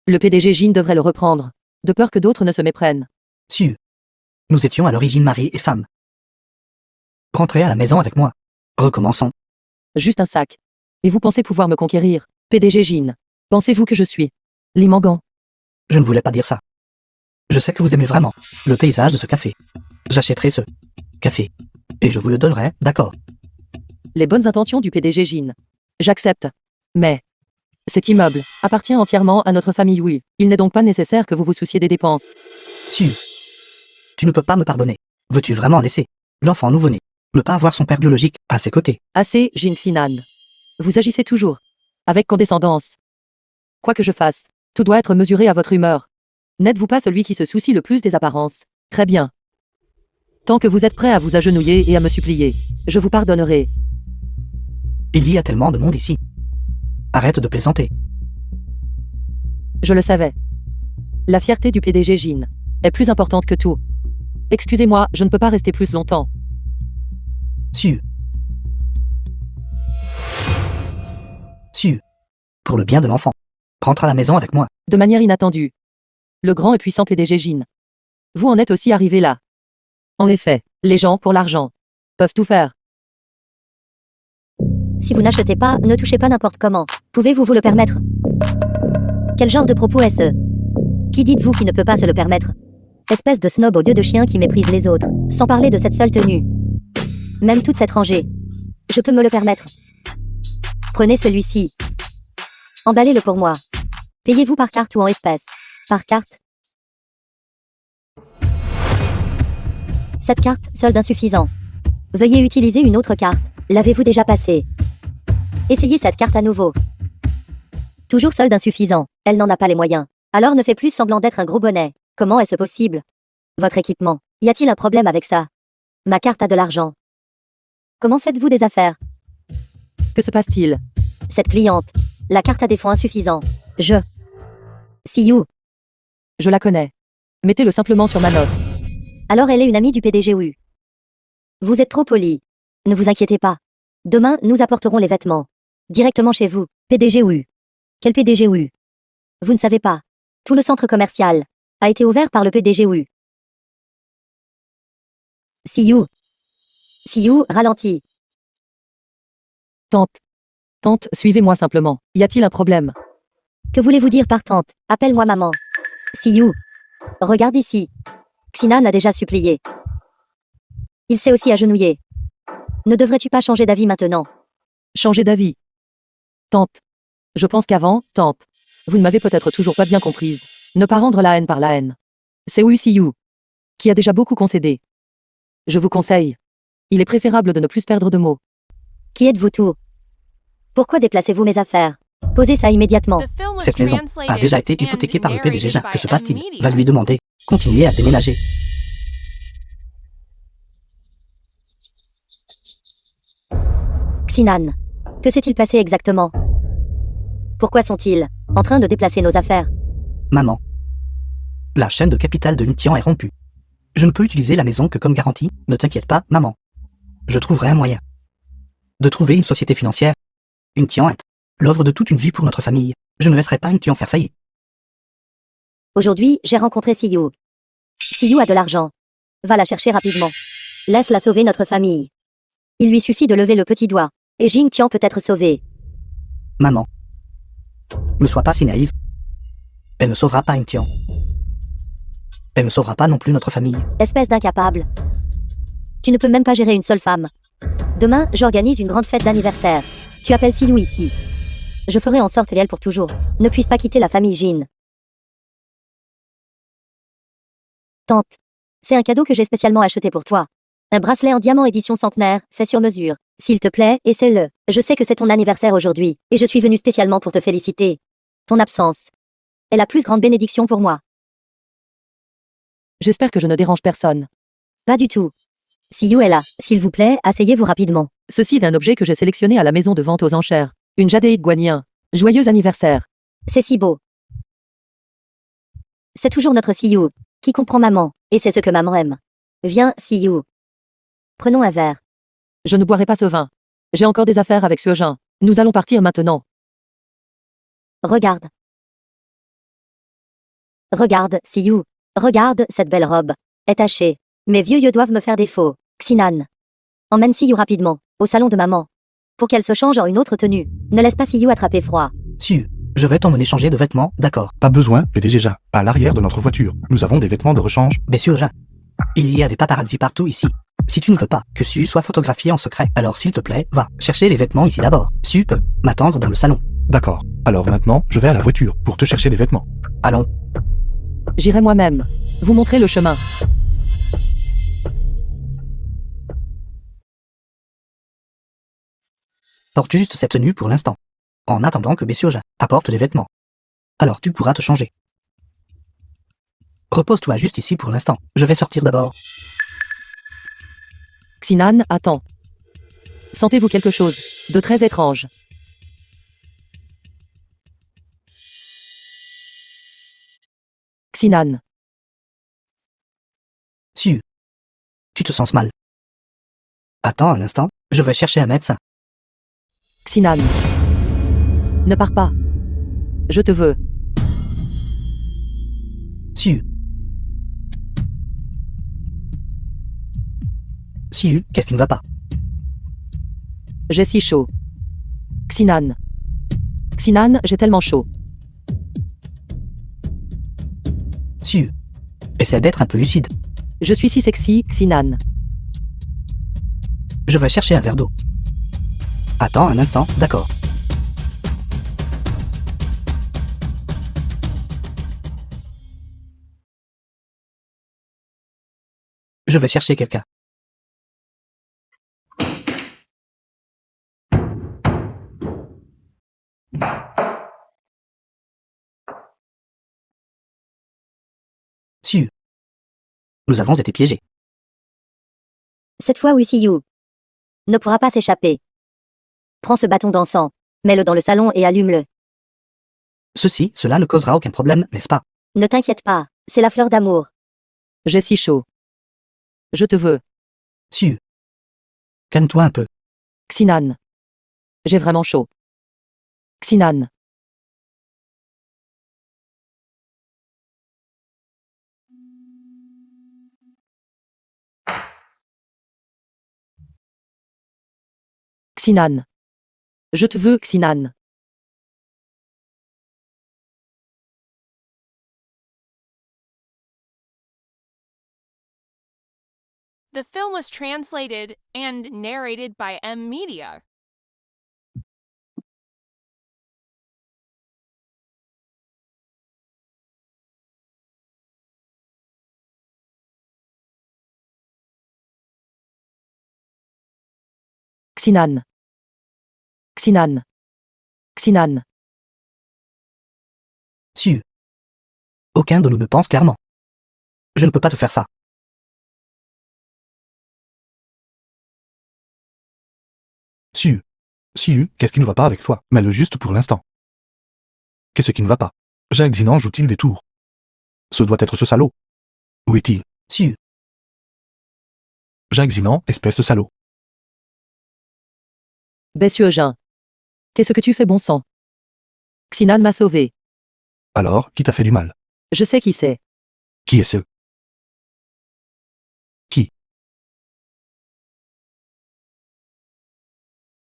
Speaker 2: Le PDG Jin devrait le reprendre, de peur que d'autres ne se méprennent.
Speaker 3: Siu. Nous étions à l'origine mari et femme. Rentrez à la maison avec moi. Recommençons.
Speaker 2: Juste un sac. Et vous pensez pouvoir me conquérir, PDG Jin? Pensez-vous que je suis Limangan?
Speaker 3: Je ne voulais pas dire ça. Je sais que vous aimez vraiment le paysage de ce café. J'achèterai ce café. Et je vous le donnerai, d'accord?
Speaker 2: Les bonnes intentions du PDG Jin. J'accepte. Mais cet immeuble appartient entièrement à notre famille Wu. Il n'est donc pas nécessaire que vous vous souciez des dépenses.
Speaker 3: Siu. Tu ne peux pas me pardonner. Veux-tu vraiment laisser l'enfant nouveau-né ne pas avoir son père biologique à ses côtés?
Speaker 2: Assez, Jin Xinan. Vous agissez toujours avec condescendance. Quoi que je fasse, tout doit être mesuré à votre humeur. N'êtes-vous pas celui qui se soucie le plus des apparences? Très bien. Tant que vous êtes prêt à vous agenouiller et à me supplier, je vous pardonnerai.
Speaker 3: Il y a tellement de monde ici. Arrête de plaisanter.
Speaker 2: Je le savais. La fierté du PDG Jin est plus importante que tout. Excusez-moi, je ne peux pas rester plus longtemps.
Speaker 3: Siu. Siu. Pour le bien de l'enfant. Rentre à la maison avec moi.
Speaker 2: De manière inattendue. Le grand et puissant PDG Jin. Vous en êtes aussi arrivé là. En effet, les gens, pour l'argent, peuvent tout faire.
Speaker 1: Si vous n'achetez pas, ne touchez pas n'importe comment. Pouvez-vous vous le permettre? Quel genre de propos est-ce? Qui dites-vous qui ne peut pas se le permettre? Espèce de snob aux yeux de chien qui méprise les autres. Sans parler de cette seule tenue. Même toute cette rangée. Je peux me le permettre. Prenez celui-ci. Emballez-le pour moi. Payez-vous par carte ou en espèces? Par carte. Cette carte, solde insuffisant. Veuillez utiliser une autre carte. L'avez-vous déjà passée? Essayez cette carte à nouveau. Toujours solde insuffisant. Elle n'en a pas les moyens. Alors ne fais plus semblant d'être un gros bonnet. Comment est-ce possible? Votre équipement. Y a-t-il un problème avec ça? Ma carte a de l'argent. Comment faites-vous des affaires?
Speaker 2: Que se passe-t-il?
Speaker 1: Cette cliente. La carte a des fonds insuffisants. Siyu.
Speaker 2: Je la connais. Mettez-le simplement sur ma note.
Speaker 1: Alors elle est une amie du PDG Wu. Vous êtes trop poli. Ne vous inquiétez pas. Demain, nous apporterons les vêtements. Directement chez vous. PDG Wu. Quel PDG Wu? Vous ne savez pas. Tout le centre commercial a été ouvert par le PDG Wu. Siyu. Siyu, ralentis.
Speaker 2: Tante. Tante, suivez-moi simplement. Y a-t-il un problème?
Speaker 1: Que voulez-vous dire par tante? Appelle-moi maman. Siyu. Regarde ici. Xinan a déjà supplié. Il s'est aussi agenouillé. Ne devrais-tu pas changer d'avis maintenant?
Speaker 2: Changer d'avis. Tante. Je pense qu'avant, tante. Vous ne m'avez peut-être toujours pas bien comprise. Ne pas rendre la haine par la haine. C'est Yu qui a déjà beaucoup concédé. Je vous conseille. Il est préférable de ne plus perdre de mots.
Speaker 1: Qui êtes-vous tout? Pourquoi déplacez-vous mes affaires? Posez ça immédiatement.
Speaker 5: The film was
Speaker 3: Cette maison a
Speaker 5: translated
Speaker 3: déjà été
Speaker 5: and
Speaker 3: hypothéquée par le PDG.
Speaker 5: narrated
Speaker 3: Que
Speaker 5: by
Speaker 3: se passe-t-il?
Speaker 5: M
Speaker 3: Va
Speaker 5: Media.
Speaker 3: lui demander. Continuez à déménager.
Speaker 1: Xinan. Que s'est-il passé exactement? Pourquoi sont-ils en train de déplacer nos affaires?
Speaker 3: Maman. La chaîne de capital de Nitian est rompue. Je ne peux utiliser la maison que comme garantie. Ne t'inquiète pas, maman. Je trouverai un moyen. De trouver une société financière. Nitian est l'œuvre de toute une vie pour notre famille. Je ne laisserai pas Nitian faire faillite.
Speaker 1: Aujourd'hui, j'ai rencontré Siyu. Siyu a de l'argent. Va la chercher rapidement. Laisse-la sauver notre famille. Il lui suffit de lever le petit doigt. Et Jing Tian peut être sauvé.
Speaker 3: Maman. Ne sois pas si naïve. Elle ne sauvera pas Nitian. Elle ne sauvera pas non plus notre famille.
Speaker 1: Espèce d'incapable. Tu ne peux même pas gérer une seule femme. Demain, j'organise une grande fête d'anniversaire. Tu appelles Siyu ici. Je ferai en sorte qu'elle pour toujours ne puisse pas quitter la famille Jin. Tante. C'est un cadeau que j'ai spécialement acheté pour toi. Un bracelet en diamant édition centenaire, fait sur mesure. S'il te plaît, essaie-le. Je sais que c'est ton anniversaire aujourd'hui, et je suis venue spécialement pour te féliciter. Ton absence est la plus grande bénédiction pour moi.
Speaker 2: J'espère que je ne dérange personne.
Speaker 1: Pas du tout. Siyu est là. S'il vous plaît, asseyez-vous rapidement.
Speaker 2: Ceci est un objet que j'ai sélectionné à la maison de vente aux enchères. Une jadéite guanyin. Joyeux anniversaire.
Speaker 1: C'est si beau. C'est toujours notre Siyu qui comprend maman, et c'est ce que maman aime. Viens, Siyu. Prenons un verre.
Speaker 2: Je ne boirai pas ce vin. J'ai encore des affaires avec Suejin. Nous allons partir maintenant.
Speaker 1: Regarde. Regarde, Siyu. Regarde, cette belle robe. Est tachée. Mes vieux yeux doivent me faire défaut. Xinan. Emmène Siyu rapidement, au salon de maman. Pour qu'elle se change en une autre tenue. Ne laisse pas Siyu attraper froid.
Speaker 3: Siu, je vais t'emmener changer de vêtements, d'accord.
Speaker 4: Pas besoin, PDG Ja. À l'arrière de notre voiture, nous avons des vêtements de rechange.
Speaker 3: Bien sûr, Jean. Il y a des paparazzi partout ici. Si tu ne veux pas que Siu soit photographié en secret, alors s'il te plaît, va chercher les vêtements ici d'abord. Siu peut m'attendre dans le salon.
Speaker 4: D'accord. Alors maintenant, je vais à la voiture pour te chercher des vêtements.
Speaker 3: Allons.
Speaker 2: J'irai moi-même. Vous montrer le chemin.
Speaker 3: Porte juste cette tenue pour l'instant. En attendant que Bessurja apporte les vêtements. Alors tu pourras te changer. Repose-toi juste ici pour l'instant. Je vais sortir d'abord.
Speaker 2: Xinan, attends. Sentez-vous quelque chose de très étrange? Xinan.
Speaker 3: Siu. Tu te sens mal. Attends un instant, je vais chercher un médecin.
Speaker 2: Xinan. Ne pars pas. Je te veux.
Speaker 3: Siu. Siu, qu'est-ce qui ne va pas?
Speaker 2: J'ai si chaud. Xinan. Xinan, j'ai tellement chaud.
Speaker 3: Siu. Essaie d'être un peu lucide.
Speaker 2: Je suis si sexy, Xinan.
Speaker 3: Je vais chercher un verre d'eau. Attends un instant, d'accord. Je vais chercher quelqu'un. Siu. Nous avons été piégés.
Speaker 1: Cette fois, oui, Siyu ne pourra pas s'échapper. Prends ce bâton d'encens, mets-le dans le salon et allume-le.
Speaker 3: Cela ne causera aucun problème, n'est-ce pas?
Speaker 1: Ne t'inquiète pas, c'est la fleur d'amour.
Speaker 2: J'ai si chaud. Je te veux.
Speaker 3: Siu. Calme-toi un peu.
Speaker 2: Xinan. J'ai vraiment chaud. Xinan. Xinan. Je te veux, Xinan.
Speaker 5: The film was translated and narrated by M Media.
Speaker 2: Xinan. Xinan. Xinan.
Speaker 3: Su. Aucun de nous ne pense clairement. Je ne peux pas te faire ça.
Speaker 4: Siu. Siu, qu'est-ce qui ne va pas avec toi? Mais le juste pour l'instant. Qu'est-ce qui ne va pas? Jacques Xinan joue-t-il des tours? Ce doit être ce salaud. Où est-il?
Speaker 3: Su.
Speaker 4: Jacques Xinan, espèce de salaud.
Speaker 2: Bessueugin. Qu'est-ce que tu fais, bon sang? Xinan m'a sauvé.
Speaker 4: Alors, qui t'a fait du mal?
Speaker 2: Je sais qui c'est.
Speaker 4: Qui est ce?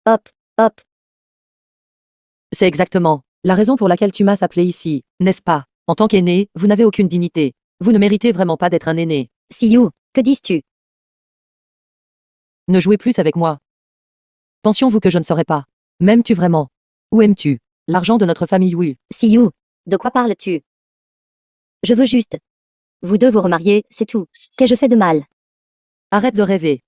Speaker 1: Hop, hop.
Speaker 2: C'est exactement la raison pour laquelle tu m'as appelé ici, n'est-ce pas? En tant qu'aîné, vous n'avez aucune dignité. Vous ne méritez vraiment pas d'être un aîné.
Speaker 1: Siyu, que dis-tu?
Speaker 2: Ne jouez plus avec moi. Pensions-vous que je ne saurais pas? M'aimes-tu vraiment? Ou aimes-tu l'argent de notre famille? Oui.
Speaker 1: Siyu, de quoi parles-tu? Je veux juste. Vous deux vous remarier, c'est tout. Qu'ai-je fait de mal?
Speaker 2: Arrête de rêver.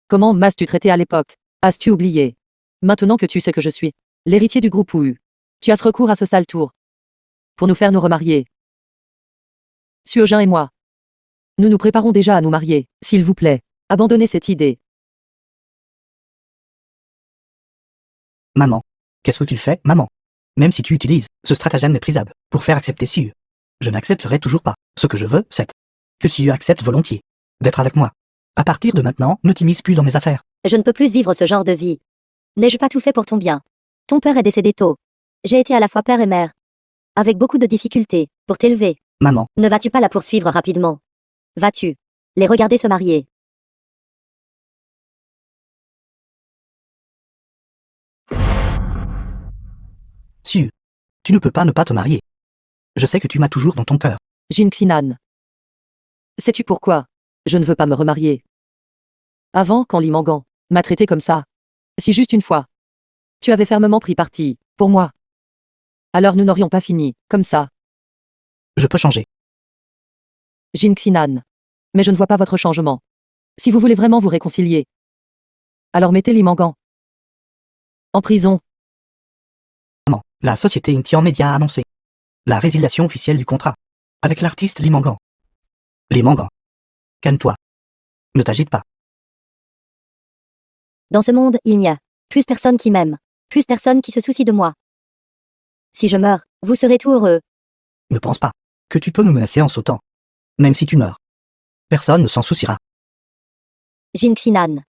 Speaker 2: Comment m'as-tu traité à l'époque? As-tu oublié? Maintenant que tu sais que je suis l'héritier du groupe OU, tu as ce recours à ce sale tour pour nous faire nous remarier. Sueugin et moi, nous nous préparons déjà à nous marier. S'il vous plaît, abandonnez cette idée.
Speaker 3: Maman. Qu'est-ce que tu fais, maman? Même si tu utilises ce stratagème méprisable pour faire accepter Siu, je n'accepterai toujours pas. Ce que je veux, c'est que Siu accepte volontiers d'être avec moi. À partir de maintenant, ne t'immisce plus dans mes affaires.
Speaker 1: Je ne peux plus vivre ce genre de vie. N'ai-je pas tout fait pour ton bien? Ton père est décédé tôt. J'ai été à la fois père et mère. Avec beaucoup de difficultés, pour t'élever.
Speaker 3: Maman.
Speaker 1: Ne vas-tu pas la poursuivre rapidement? Vas-tu les regarder se marier?
Speaker 3: Siu. Tu ne peux pas ne pas te marier. Je sais que tu m'as toujours dans ton cœur.
Speaker 2: Jin Xinan. Sais-tu pourquoi je ne veux pas me remarier? Avant, quand Li Mangan m'a traité comme ça, si juste une fois, tu avais fermement pris parti pour moi, alors nous n'aurions pas fini comme ça.
Speaker 3: Je peux changer.
Speaker 2: Jin Xinan. Mais je ne vois pas votre changement. Si vous voulez vraiment vous réconcilier, alors mettez Li Mangan en prison.
Speaker 3: Maman. La société Intian Media a annoncé la résiliation officielle du contrat avec l'artiste Li Mangan. Li Mangan. Calme-toi. Ne t'agite pas.
Speaker 1: Dans ce monde, il n'y a plus personne qui m'aime, plus personne qui se soucie de moi. Si je meurs, vous serez tout heureux.
Speaker 3: Ne pense pas que tu peux nous menacer en sautant. Même si tu meurs. Personne ne s'en souciera.
Speaker 1: Jin Xinan.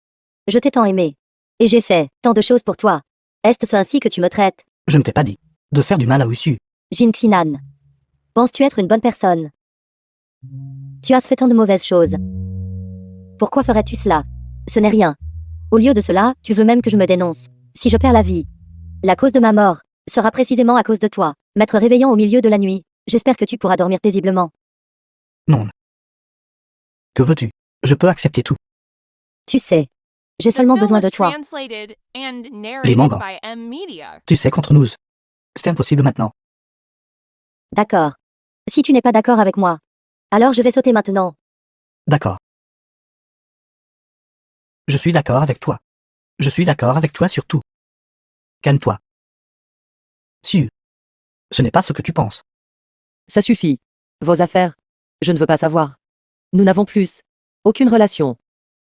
Speaker 1: Je t'ai tant aimé. Et j'ai fait tant de choses pour toi. Est-ce ainsi que tu me traites?
Speaker 3: Je ne t'ai pas dit de faire du mal à Usu.
Speaker 1: Jin Xinan. Penses-tu être une bonne personne? Tu as fait tant de mauvaises choses. Pourquoi ferais-tu cela? Ce n'est rien. Au lieu de cela, tu veux même que je me dénonce. Si je perds la vie, la cause de ma mort sera précisément à cause de toi. M'être réveillant au milieu de la nuit. J'espère que tu pourras dormir paisiblement.
Speaker 3: Non. Que veux-tu? Je peux accepter tout.
Speaker 1: Tu sais, j'ai
Speaker 5: The
Speaker 1: seulement
Speaker 5: film
Speaker 1: besoin
Speaker 5: was
Speaker 1: de toi.
Speaker 5: translated and
Speaker 3: Les
Speaker 5: narrated
Speaker 3: Mangans.
Speaker 5: by M Media.
Speaker 3: Tu sais contre nous. C'est impossible maintenant.
Speaker 1: D'accord. Si tu n'es pas d'accord avec moi, alors je vais sauter maintenant.
Speaker 3: D'accord. Je suis d'accord avec toi. Je suis d'accord avec toi sur tout. Calme-toi. Siu. Ce n'est pas ce que tu penses.
Speaker 2: Ça suffit. Vos affaires, je ne veux pas savoir. Nous n'avons plus aucune relation.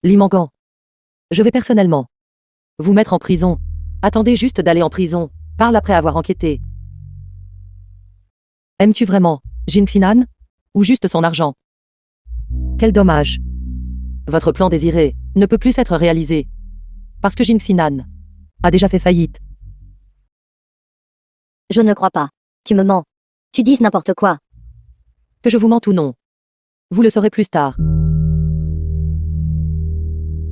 Speaker 2: Li Mangan. Je vais personnellement vous mettre en prison. Attendez juste d'aller en prison. Parle après avoir enquêté. Aimes-tu vraiment Jin Xinan? Ou juste son argent? Quel dommage. Votre plan désiré ne peut plus être réalisé. Parce que Jin Xinan a déjà fait faillite.
Speaker 1: Je ne le crois pas. Tu me mens. Tu dis n'importe quoi.
Speaker 2: Que je vous mente ou non. Vous le saurez plus tard.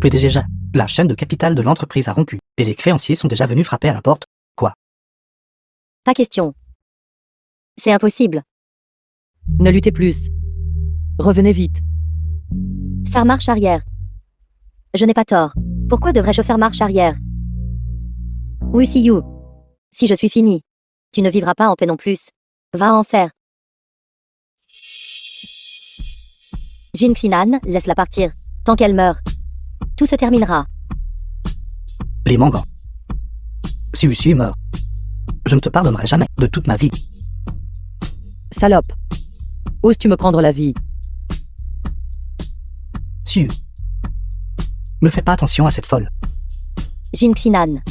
Speaker 3: PDG Jean. La chaîne de capital de l'entreprise a rompu, et les créanciers sont déjà venus frapper à la porte. Quoi?
Speaker 1: Pas question. C'est impossible.
Speaker 2: Ne luttez plus. Revenez vite.
Speaker 1: Faire marche arrière. Je n'ai pas tort. Pourquoi devrais-je faire marche arrière? Oui, Siyu. Si je suis fini, tu ne vivras pas en paix non plus. Va en faire. Jin Xinan, laisse-la partir. Tant qu'elle meurt, tout se terminera.
Speaker 3: Les mangas. Si Usu meurt, je ne te pardonnerai jamais de toute ma vie.
Speaker 2: Salope. Oses-tu me prendre la vie?
Speaker 3: Siu. Ne fais pas attention à cette folle.
Speaker 1: Jin Xinan.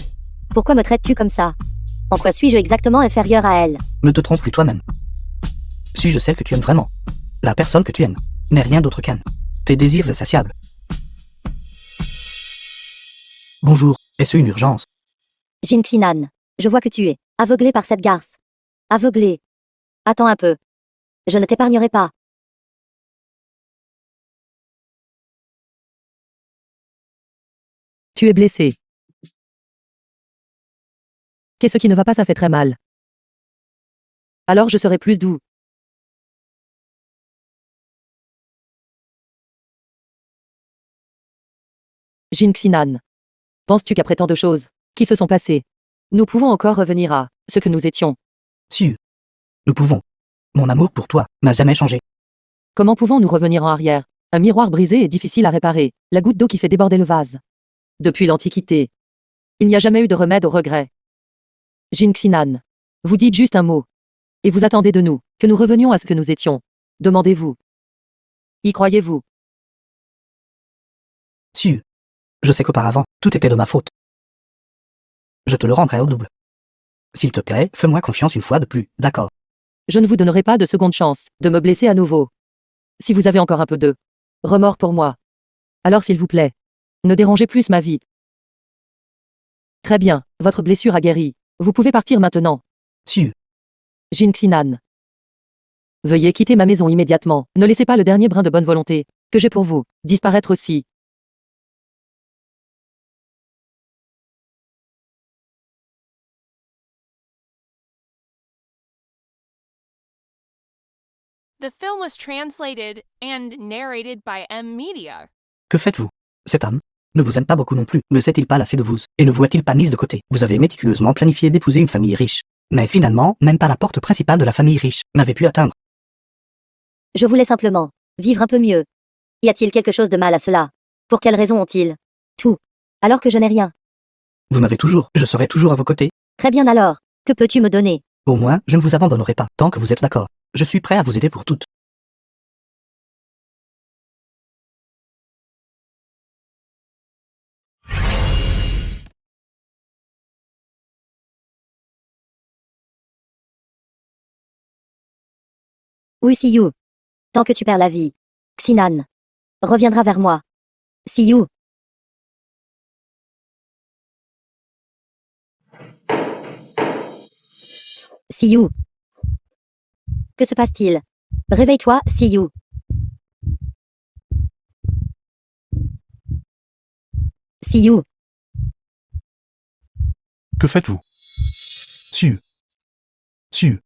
Speaker 1: Pourquoi me traites-tu comme ça? En quoi suis-je exactement inférieur à elle?
Speaker 3: Ne te trompe plus toi-même. Si je sais que tu aimes vraiment, la personne que tu aimes n'est rien d'autre qu'un tes désirs insatiables. Bonjour, est-ce une urgence?
Speaker 1: Jin Xinan. Je vois que tu es aveuglé par cette garce. Aveuglé. Attends un peu. Je ne t'épargnerai pas.
Speaker 2: Tu es blessé. Qu'est-ce qui ne va pas? Ça fait très mal. Alors je serai plus doux. Jin Xinan. Penses-tu qu'après tant de choses qui se sont passées, nous pouvons encore revenir à ce que nous étions?
Speaker 3: Siu. Nous pouvons. Mon amour pour toi n'a jamais changé.
Speaker 2: Comment pouvons-nous revenir en arrière? Un miroir brisé est difficile à réparer, la goutte d'eau qui fait déborder le vase. Depuis l'Antiquité, il n'y a jamais eu de remède au regret. Jin Xinan. Vous dites juste un mot. Et vous attendez de nous que nous revenions à ce que nous étions. Demandez-vous. Y croyez-vous?
Speaker 3: Siu. Je sais qu'auparavant, tout était de ma faute. Je te le rendrai au double. S'il te plaît, fais-moi confiance une fois de plus, d'accord?
Speaker 2: Je ne vous donnerai pas de seconde chance de me blesser à nouveau. Si vous avez encore un peu de remords pour moi, alors s'il vous plaît, ne dérangez plus ma vie. Très bien, votre blessure a guéri. Vous pouvez partir maintenant.
Speaker 3: Siu.
Speaker 2: Jin Xinan. Veuillez quitter ma maison immédiatement. Ne laissez pas le dernier brin de bonne volonté que j'ai pour vous disparaître aussi.
Speaker 5: The film was translated and narrated by M Media.
Speaker 3: Que faites-vous? Cet homme ne vous aime pas beaucoup non plus. Ne s'est-il pas lassé de vous et ne vous a-t-il pas mise de côté? Vous avez méticuleusement planifié d'épouser une famille riche. Mais finalement, même pas la porte principale de la famille riche n'avait pu atteindre.
Speaker 1: Je voulais simplement vivre un peu mieux. Y a-t-il quelque chose de mal à cela? Pour quelle raison ont-ils tout, alors que je n'ai rien?
Speaker 3: Vous m'avez toujours, je serai toujours à vos côtés.
Speaker 1: Très bien alors. Que peux-tu me donner?
Speaker 3: Au moins, je ne vous abandonnerai pas, tant que vous êtes d'accord. Je suis prêt à vous aider pour toutes.
Speaker 1: Oui, Siyu. Tant que tu perds la vie, Xinan reviendra vers moi. Siyu. Siyu. Que se passe-t-il? Réveille-toi, Siyu. Siyu.
Speaker 4: Que faites-vous? Siu. Siu.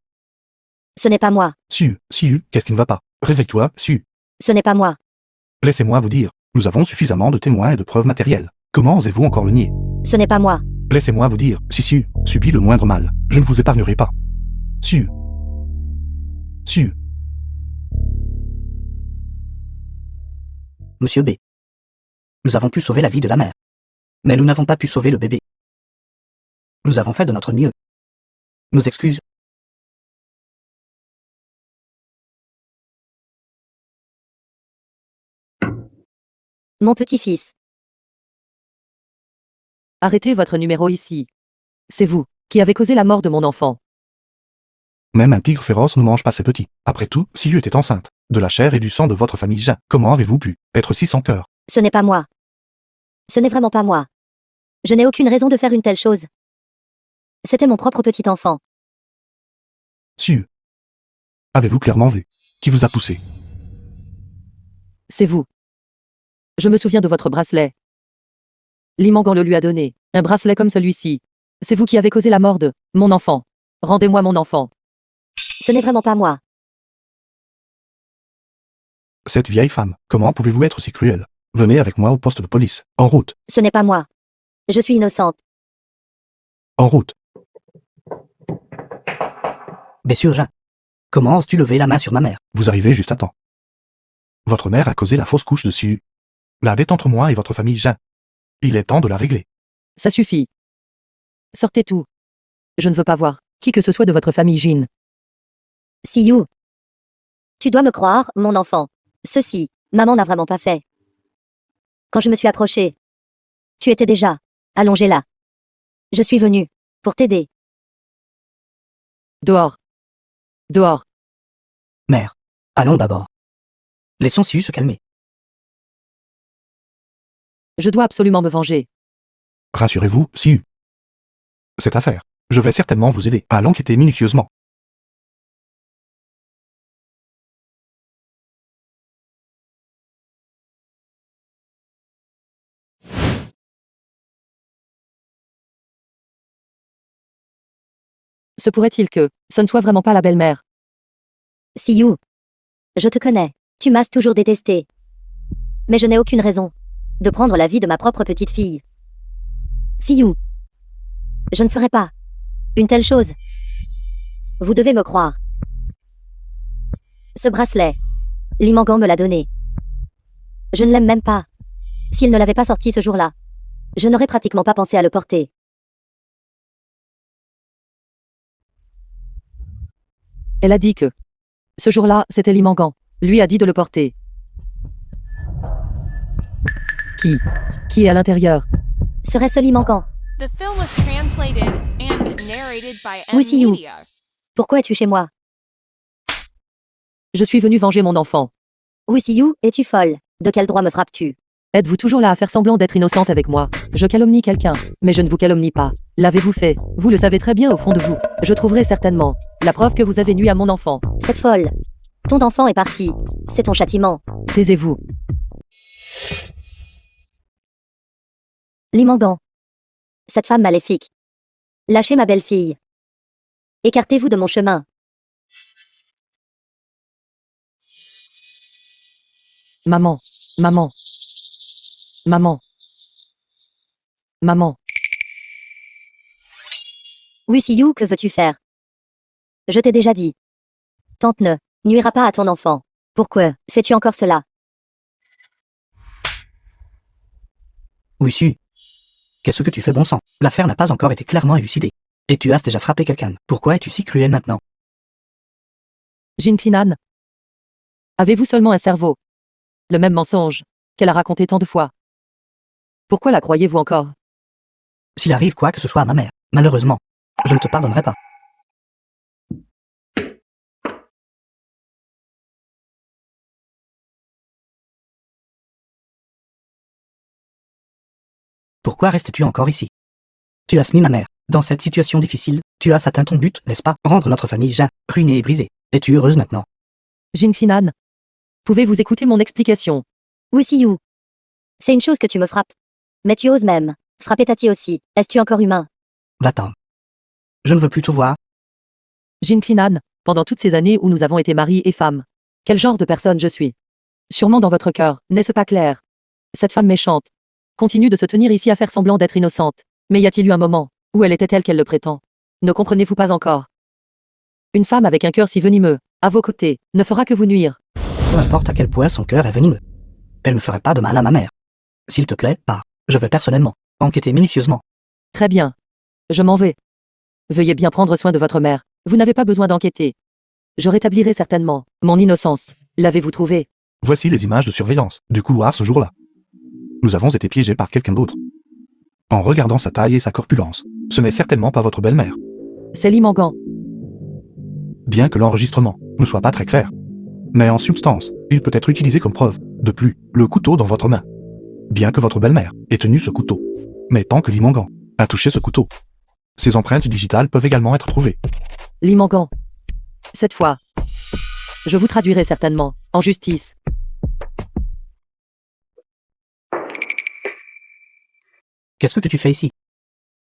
Speaker 1: Ce n'est pas moi.
Speaker 4: Siu. Siu, qu'est-ce qui ne va pas? Réveille-toi, Siu.
Speaker 1: Ce n'est pas moi.
Speaker 4: Laissez-moi vous dire. Nous avons suffisamment de témoins et de preuves matérielles. Comment osez-vous encore le nier?
Speaker 1: Ce n'est pas moi.
Speaker 4: Laissez-moi vous dire. Si Siu subit le moindre mal, je ne vous épargnerai pas. Siu. Siu.
Speaker 3: Monsieur B. Nous avons pu sauver la vie de la mère. Mais nous n'avons pas pu sauver le bébé. Nous avons fait de notre mieux. Nos excuses.
Speaker 1: Mon petit-fils.
Speaker 2: Arrêtez votre numéro ici. C'est vous qui avez causé la mort de mon enfant.
Speaker 4: Même un tigre féroce ne mange pas ses petits. Après tout, Siu était enceinte. De la chair et du sang de votre famille Jin. Comment avez-vous pu être si sans cœur?
Speaker 1: Ce n'est pas moi. Ce n'est vraiment pas moi. Je n'ai aucune raison de faire une telle chose. C'était mon propre petit enfant.
Speaker 4: Siu. Avez-vous clairement vu qui vous a poussé?
Speaker 2: C'est vous. Je me souviens de votre bracelet. Limangan le lui a donné. Un bracelet comme celui-ci. C'est vous qui avez causé la mort de mon enfant. Rendez-moi mon enfant.
Speaker 1: Ce n'est vraiment pas moi.
Speaker 4: Cette vieille femme, comment pouvez-vous être si cruelle? Venez avec moi au poste de police. En route.
Speaker 1: Ce n'est pas moi. Je suis innocente.
Speaker 4: En route.
Speaker 3: Monsieur Jean, comment oses-tu lever la main sur ma mère?
Speaker 4: Vous arrivez juste à temps. Votre mère a causé la fausse couche dessus. La dette entre moi et votre famille Jean. Il est temps de la régler.
Speaker 2: Ça suffit. Sortez tout. Je ne veux pas voir qui que ce soit de votre famille Jean.
Speaker 1: Siyu. Tu dois me croire, mon enfant. Ceci, maman n'a vraiment pas fait. Quand je me suis approchée, tu étais déjà allongé là. Je suis venue pour t'aider.
Speaker 2: Dehors. Dehors.
Speaker 3: Mère, allons d'abord. Laissons Siu se calmer.
Speaker 2: Je dois absolument me venger.
Speaker 4: Rassurez-vous, Siu. Cette affaire, je vais certainement vous aider à l'enquêter minutieusement.
Speaker 2: Se pourrait-il que ce ne soit vraiment pas la belle-mère?
Speaker 1: Siyu. Je te connais. Tu m'as toujours détesté. Mais je n'ai aucune raison de prendre la vie de ma propre petite fille. Siyu. Je ne ferai pas une telle chose. Vous devez me croire. Ce bracelet, Limangan me l'a donné. Je ne l'aime même pas. S'il ne l'avait pas sorti ce jour-là, je n'aurais pratiquement pas pensé à le porter.
Speaker 2: Elle a dit que ce jour-là, c'était Limangan. Lui a dit de le porter. Qui est à l'intérieur?
Speaker 1: Serait-ce Limangan?
Speaker 5: The film was translated and narrated by
Speaker 1: Oui, Siyu.
Speaker 5: M-Media.
Speaker 1: Pourquoi es-tu chez moi?
Speaker 2: Je suis venu venger mon enfant.
Speaker 1: Oui, Siyu, es-tu folle? De quel droit me frappes-tu?
Speaker 2: Êtes-vous toujours là à faire semblant d'être innocente avec moi? Je calomnie quelqu'un, mais je ne vous calomnie pas. L'avez-vous fait? Vous le savez très bien au fond de vous. Je trouverai certainement la preuve que vous avez nui à mon enfant.
Speaker 1: Cette folle. Ton enfant est parti. C'est ton châtiment.
Speaker 2: Taisez-vous.
Speaker 1: Limangan. Cette femme maléfique. Lâchez ma belle-fille. Écartez-vous de mon chemin.
Speaker 2: Maman. Maman. Maman. Maman.
Speaker 1: Oui, Siyu, que veux-tu faire? Je t'ai déjà dit. Tante ne nuira pas à ton enfant. Pourquoi fais-tu encore cela?
Speaker 3: Oui, Siu. Qu'est-ce que tu fais, bon sang? L'affaire n'a pas encore été clairement élucidée. Et tu as déjà frappé quelqu'un. Pourquoi es-tu si cruel maintenant?
Speaker 2: Jinxinan. Avez-vous seulement un cerveau? Le même mensonge qu'elle a raconté tant de fois. Pourquoi la croyez-vous encore?
Speaker 3: S'il arrive quoi que ce soit à ma mère, malheureusement, je ne te pardonnerai pas. Pourquoi restes-tu encore ici? Tu as mis ma mère dans cette situation difficile. Tu as atteint ton but, n'est-ce pas? Rendre notre famille Jean ruinée et brisée. Es-tu heureuse maintenant?
Speaker 2: Jinxinan. Pouvez-vous écouter mon explication?
Speaker 1: Oui, Siyu. C'est une chose que tu me frappes. Mais tu oses même frapper Tati aussi. Es-tu encore humain?
Speaker 3: Va-t'en. Je ne veux plus te voir.
Speaker 2: Jinxinan, pendant toutes ces années où nous avons été mari et femme, quel genre de personne je suis? Sûrement dans votre cœur, n'est-ce pas clair? Cette femme méchante continue de se tenir ici à faire semblant d'être innocente. Mais y a-t-il eu un moment où elle était telle qu'elle le prétend? Ne comprenez-vous pas encore? Une femme avec un cœur si venimeux, à vos côtés, ne fera que vous nuire.
Speaker 3: Peu importe à quel point son cœur est venimeux. Elle ne ferait pas de mal à ma mère. S'il te plaît, pars. Je vais personnellement enquêter minutieusement.
Speaker 2: Très bien. Je m'en vais. Veuillez bien prendre soin de votre mère. Vous n'avez pas besoin d'enquêter. Je rétablirai certainement mon innocence. L'avez-vous trouvé?
Speaker 4: Voici les images de surveillance du couloir ce jour-là. Nous avons été piégés par quelqu'un d'autre. En regardant sa taille et sa corpulence, ce n'est certainement pas votre belle-mère.
Speaker 2: C'est Limangan.
Speaker 4: Bien que l'enregistrement ne soit pas très clair. Mais en substance, il peut être utilisé comme preuve. De plus, le couteau dans votre main. Bien que votre belle-mère ait tenu ce couteau. Mais tant que Limangan a touché ce couteau, ses empreintes digitales peuvent également être trouvées.
Speaker 2: Limangan. Cette fois, je vous traduirai certainement en justice.
Speaker 3: Qu'est-ce que tu fais ici?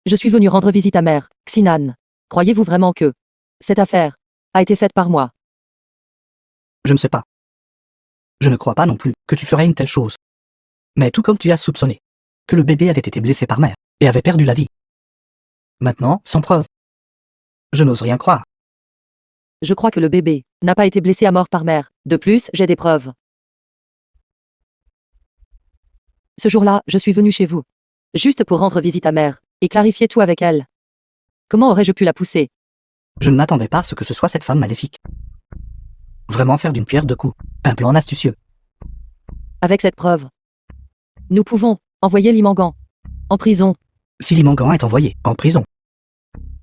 Speaker 2: Je suis venu rendre visite à mère, Xinan. Croyez-vous vraiment que cette affaire a été faite par moi?
Speaker 3: Je ne sais pas. Je ne crois pas non plus que tu ferais une telle chose. Mais tout comme tu as soupçonné que le bébé avait été blessé par mère et avait perdu la vie. Maintenant, sans preuve. Je n'ose rien croire.
Speaker 2: Je crois que le bébé n'a pas été blessé à mort par mère. De plus, j'ai des preuves. Ce jour-là, je suis venu chez vous. Juste pour rendre visite à mère et clarifier tout avec elle. Comment aurais-je pu la pousser?
Speaker 3: Je ne m'attendais pas à ce que ce soit cette femme maléfique. Vraiment faire d'une pierre deux coups. Un plan astucieux.
Speaker 2: Avec cette preuve, nous pouvons envoyer Limangan en prison.
Speaker 3: Si Limangan est envoyé en prison,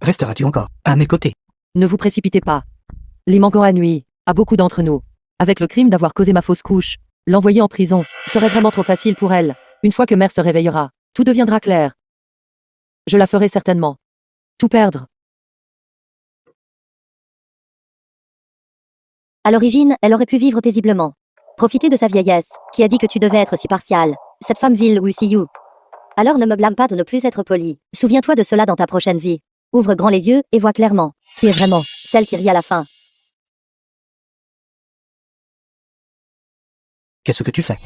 Speaker 3: resteras-tu encore à mes côtés?
Speaker 2: Ne vous précipitez pas. Limangan a nui à beaucoup d'entre nous. Avec le crime d'avoir causé ma fausse couche, l'envoyer en prison serait vraiment trop facile pour elle. Une fois que mère se réveillera, tout deviendra clair. Je la ferai certainement. Tout perdre.
Speaker 1: À l'origine, elle aurait pu vivre paisiblement. Profiter de sa vieillesse, qui a dit que tu devais être si partial. Cette femme vile ou see you. Alors ne me blâme pas de ne plus être poli. Souviens-toi de cela dans ta prochaine vie. Ouvre grand les yeux et vois clairement qui est vraiment celle qui rit à la fin.
Speaker 3: Qu'est-ce que tu fais?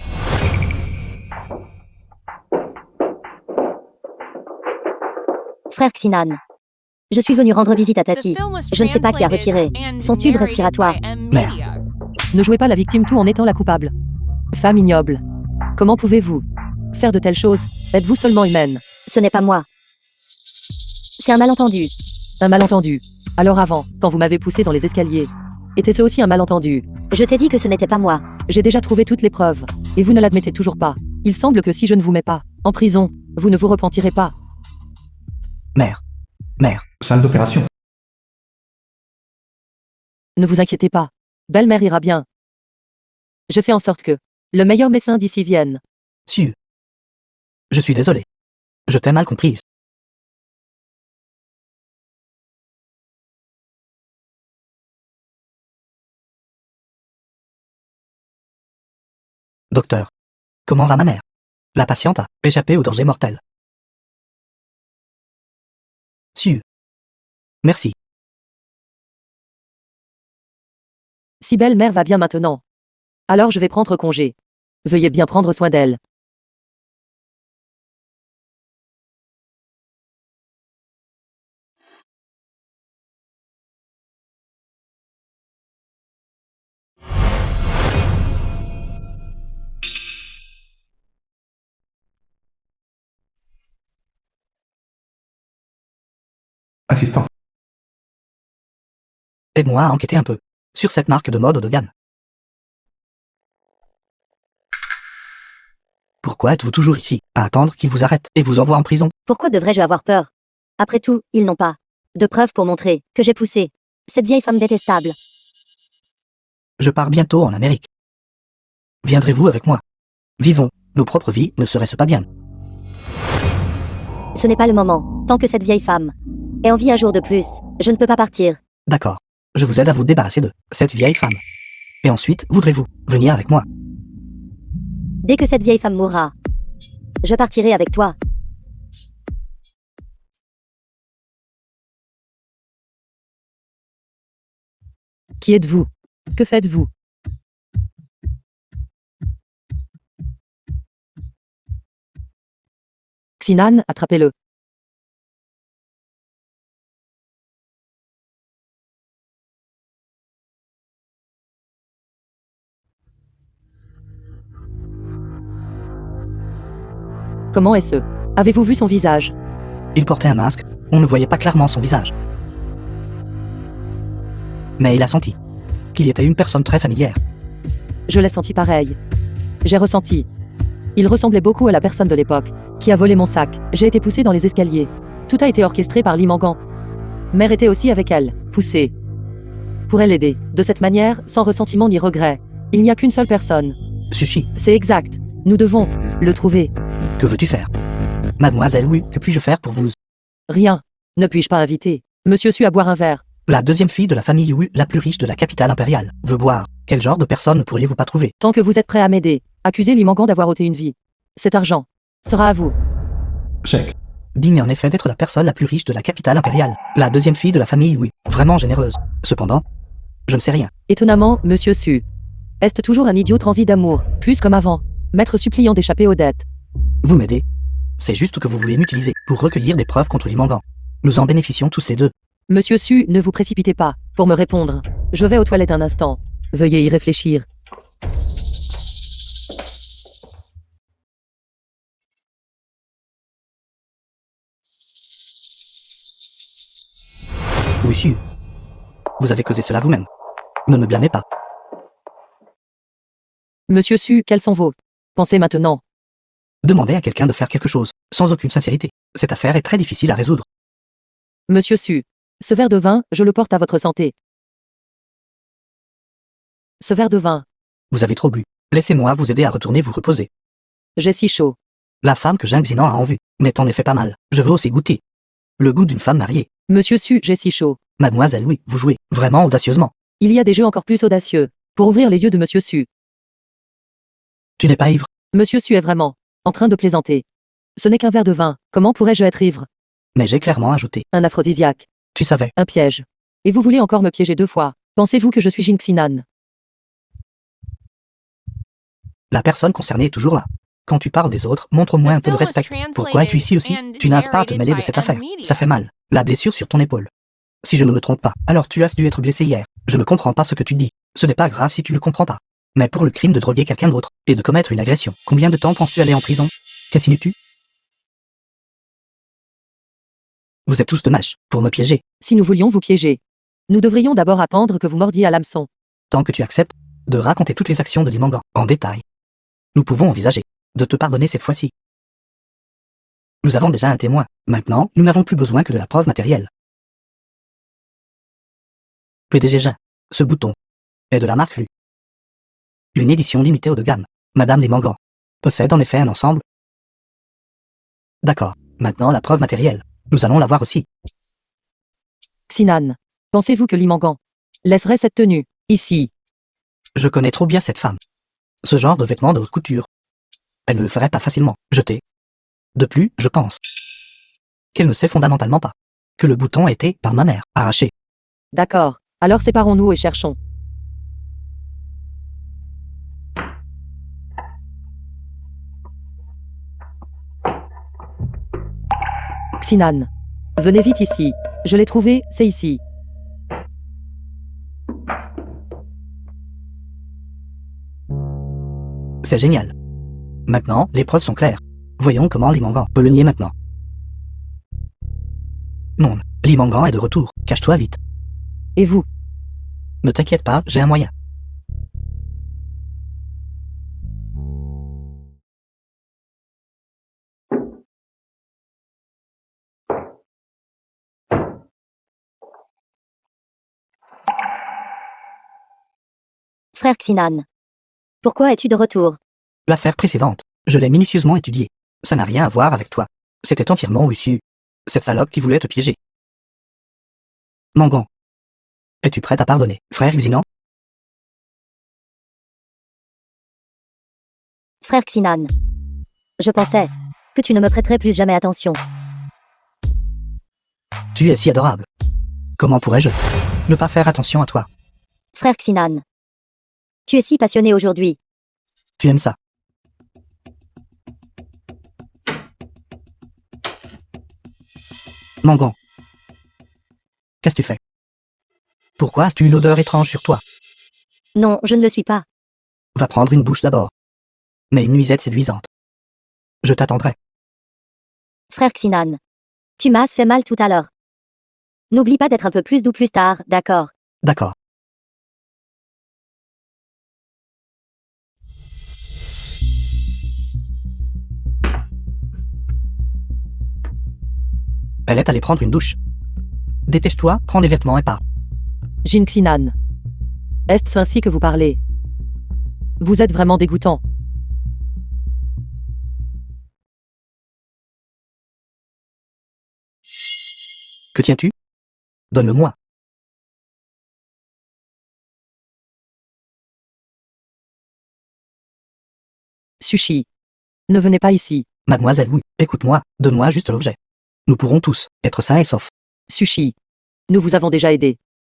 Speaker 1: Frère Xinan. Je suis venu rendre visite à
Speaker 5: The
Speaker 1: Tati.
Speaker 5: film was
Speaker 1: Je ne sais pas qui a retiré
Speaker 5: translated and
Speaker 1: son tube
Speaker 5: narrated
Speaker 1: respiratoire.
Speaker 5: by M.
Speaker 3: Merde.
Speaker 5: Media.
Speaker 2: Ne jouez pas la victime tout en étant la coupable. Femme ignoble. Comment pouvez-vous faire de telles choses? Êtes-vous seulement humaine?
Speaker 1: Ce n'est pas moi. C'est un malentendu.
Speaker 2: Un malentendu. Alors avant, quand vous m'avez poussé dans les escaliers, était-ce aussi un malentendu?
Speaker 1: Je t'ai dit que ce n'était pas moi.
Speaker 2: J'ai déjà trouvé toutes les preuves. Et vous ne l'admettez toujours pas. Il semble que si je ne vous mets pas en prison, vous ne vous repentirez pas.
Speaker 3: Mère. Mère.
Speaker 4: Salle d'opération.
Speaker 2: Ne vous inquiétez pas. Belle-mère ira bien. Je fais en sorte que le meilleur médecin d'ici vienne.
Speaker 3: Su. Je suis désolé. Je t'ai mal comprise. Docteur. Comment va ma mère? La patiente a échappé au danger mortel. Su. Merci.
Speaker 2: Si belle-mère va bien maintenant, alors je vais prendre congé. Veuillez bien prendre soin d'elle.
Speaker 4: Assistant.
Speaker 3: Aide-moi à enquêter un peu sur cette marque de mode haut de gamme. Pourquoi êtes-vous toujours ici, à attendre qu'ils vous arrêtent et vous envoient en prison?
Speaker 1: Pourquoi devrais-je avoir peur? Après tout, ils n'ont pas de preuves pour montrer que j'ai poussé cette vieille femme détestable.
Speaker 3: Je pars bientôt en Amérique. Viendrez-vous avec moi? Vivons nos propres vies, ne serait-ce pas bien?
Speaker 1: Ce n'est pas le moment. Tant que cette vieille femme est en vie un jour de plus, je ne peux pas partir.
Speaker 3: D'accord. Je vous aide à vous débarrasser de cette vieille femme. Et ensuite, voudrez-vous venir avec moi?
Speaker 1: Dès que cette vieille femme mourra, je partirai avec toi.
Speaker 2: Qui êtes-vous? Que faites-vous? Xinan, attrapez-le. Comment est-ce? Avez-vous vu son visage?
Speaker 3: Il portait un masque, on ne voyait pas clairement son visage. Mais il a senti qu'il était une personne très familière.
Speaker 2: Je l'ai senti pareil. J'ai ressenti. Il ressemblait beaucoup à la personne de l'époque, qui a volé mon sac. J'ai été poussé dans les escaliers. Tout a été orchestré par Limangan. Mère était aussi avec elle, poussée. Pourrait l'aider, de cette manière, sans ressentiment ni regret. Il n'y a qu'une seule personne.
Speaker 3: Sushi,
Speaker 2: C'est exact. Nous devons le trouver.
Speaker 3: que veux-tu faire? Mademoiselle Wu, que puis-je faire pour vous?
Speaker 2: Rien. Ne puis-je pas inviter Monsieur Su à boire un verre?
Speaker 3: La deuxième fille de la famille Wu, la plus riche de la capitale impériale, veut boire. Quel genre de personne ne pourriez-vous pas trouver?
Speaker 2: Tant que vous êtes prêt à m'aider, accusez Limangan d'avoir ôté une vie. Cet argent sera à vous.
Speaker 4: Chèque.
Speaker 3: Digne en effet d'être la personne la plus riche de la capitale impériale. La deuxième fille de la famille Wu, vraiment généreuse. Cependant, je ne sais rien.
Speaker 2: Étonnamment, Monsieur Su. Est toujours un idiot transi d'amour, plus comme avant. Maître suppliant d'échapper aux dettes.
Speaker 3: Vous m'aidez. C'est juste que vous voulez m'utiliser pour recueillir des preuves contre Limangant. Nous en bénéficions tous les deux.
Speaker 2: Monsieur Su, ne vous précipitez pas, pour me répondre. Je vais aux toilettes un instant. Veuillez y réfléchir.
Speaker 3: Monsieur, vous avez causé cela vous-même. Ne me blâmez pas.
Speaker 2: Monsieur Su, quels sont vos pensées maintenant?
Speaker 3: Demandez à quelqu'un de faire quelque chose, sans aucune sincérité. Cette affaire est très difficile à résoudre.
Speaker 2: Monsieur Su, ce verre de vin, je le porte à votre santé. Ce verre de vin,
Speaker 3: Vous avez trop bu. Laissez-moi vous aider à retourner vous reposer.
Speaker 2: j'ai si chaud.
Speaker 3: La femme que Jing Xinan a en vue n'est en effet pas mal. Je veux aussi goûter. Le goût d'une femme mariée.
Speaker 2: Monsieur Su, j'ai si chaud.
Speaker 3: Mademoiselle, oui, vous jouez vraiment audacieusement.
Speaker 2: Il y a des jeux encore plus audacieux. Pour ouvrir les yeux de Monsieur Su.
Speaker 3: Tu n'es pas ivre.
Speaker 2: Monsieur Su est vraiment en train de plaisanter. Ce n'est qu'un verre de vin. Comment pourrais-je être ivre?
Speaker 3: Mais j'ai clairement ajouté.
Speaker 2: Un aphrodisiaque.
Speaker 3: Tu savais.
Speaker 2: Un piège. Et vous voulez encore me piéger 2 fois? Pensez-vous que je suis Jing Xinan?
Speaker 3: La personne concernée est toujours là. Quand tu parles des autres, montre au moins un peu de respect. Pourquoi es-tu ici aussi? Tu n'as pas à te mêler de cette affaire. Ça fait mal. La blessure sur ton épaule. Si je ne me trompe pas, alors tu as dû être blessé hier. Je ne comprends pas ce que tu dis. Ce n'est pas grave si tu ne comprends pas. Mais pour le crime de droguer quelqu'un d'autre, et de commettre une agression, combien de temps penses-tu aller en prison? Qu'insinues-tu? Vous êtes tous de mèche, pour me piéger.
Speaker 2: Si nous voulions vous piéger, nous devrions d'abord attendre que vous mordiez à l'hameçon.
Speaker 3: Tant que tu acceptes de raconter toutes les actions de Limangant en détail, nous pouvons envisager de te pardonner cette fois-ci. Nous avons déjà un témoin. Maintenant, nous n'avons plus besoin que de la preuve matérielle. PDG Jean, ce bouton est de la marque Lu. Une édition limitée haut de gamme. Madame Limangant possède en effet un ensemble. D'accord. Maintenant, la preuve matérielle. Nous allons la voir aussi.
Speaker 2: Xinan, pensez-vous que Limangant laisserait cette tenue ici?
Speaker 3: Je connais trop bien cette femme. Ce genre de vêtements de haute couture. Elle ne le ferait pas facilement jeter. De plus, je pense qu'elle ne sait fondamentalement pas que le bouton a été, par ma mère, arraché.
Speaker 2: D'accord. Alors séparons-nous et cherchons. Xinan. Venez vite ici. Je l'ai trouvé, c'est ici.
Speaker 3: C'est génial. Maintenant, les preuves sont claires. Voyons comment Limangant peut le nier maintenant. Non, Limangant est de retour. Cache-toi vite.
Speaker 2: Et vous?
Speaker 3: Ne t'inquiète pas, j'ai un moyen.
Speaker 1: Frère Xinan. Pourquoi es-tu de retour?
Speaker 3: L'affaire précédente, je l'ai minutieusement étudiée. Ça n'a rien à voir avec toi. C'était entièrement Wissu. Cette salope qui voulait te piéger. Mangan. Es-tu prête à pardonner, frère Xinan?
Speaker 1: Frère Xinan. Je pensais que tu ne me prêterais plus jamais attention.
Speaker 3: Tu es si adorable. Comment pourrais-je ne pas faire attention à toi?
Speaker 1: Frère Xinan. Tu es si passionné aujourd'hui.
Speaker 3: Tu aimes ça? Mangan. Qu'est-ce que tu fais? Pourquoi as-tu une odeur étrange sur toi?
Speaker 1: Non, je ne le suis pas.
Speaker 3: Va prendre une douche d'abord. Mais une nuisette séduisante. Je t'attendrai.
Speaker 1: Frère Xinan. Tu m'as fait mal tout à l'heure. N'oublie pas d'être un peu plus doux plus tard, d'accord?
Speaker 3: D'accord. Elle est allée prendre une douche. Dépêche-toi, prends les vêtements et pars.
Speaker 2: Jin Xinan. Est-ce ainsi que vous parlez? Vous êtes vraiment dégoûtant.
Speaker 3: Que tiens-tu? Donne-le-moi.
Speaker 2: Sushi. Ne venez pas ici.
Speaker 3: Mademoiselle Wu, écoute-moi, donne-moi juste l'objet. Nous pourrons tous être sains et saufs.
Speaker 2: Sushi. Nous vous avons déjà aidé.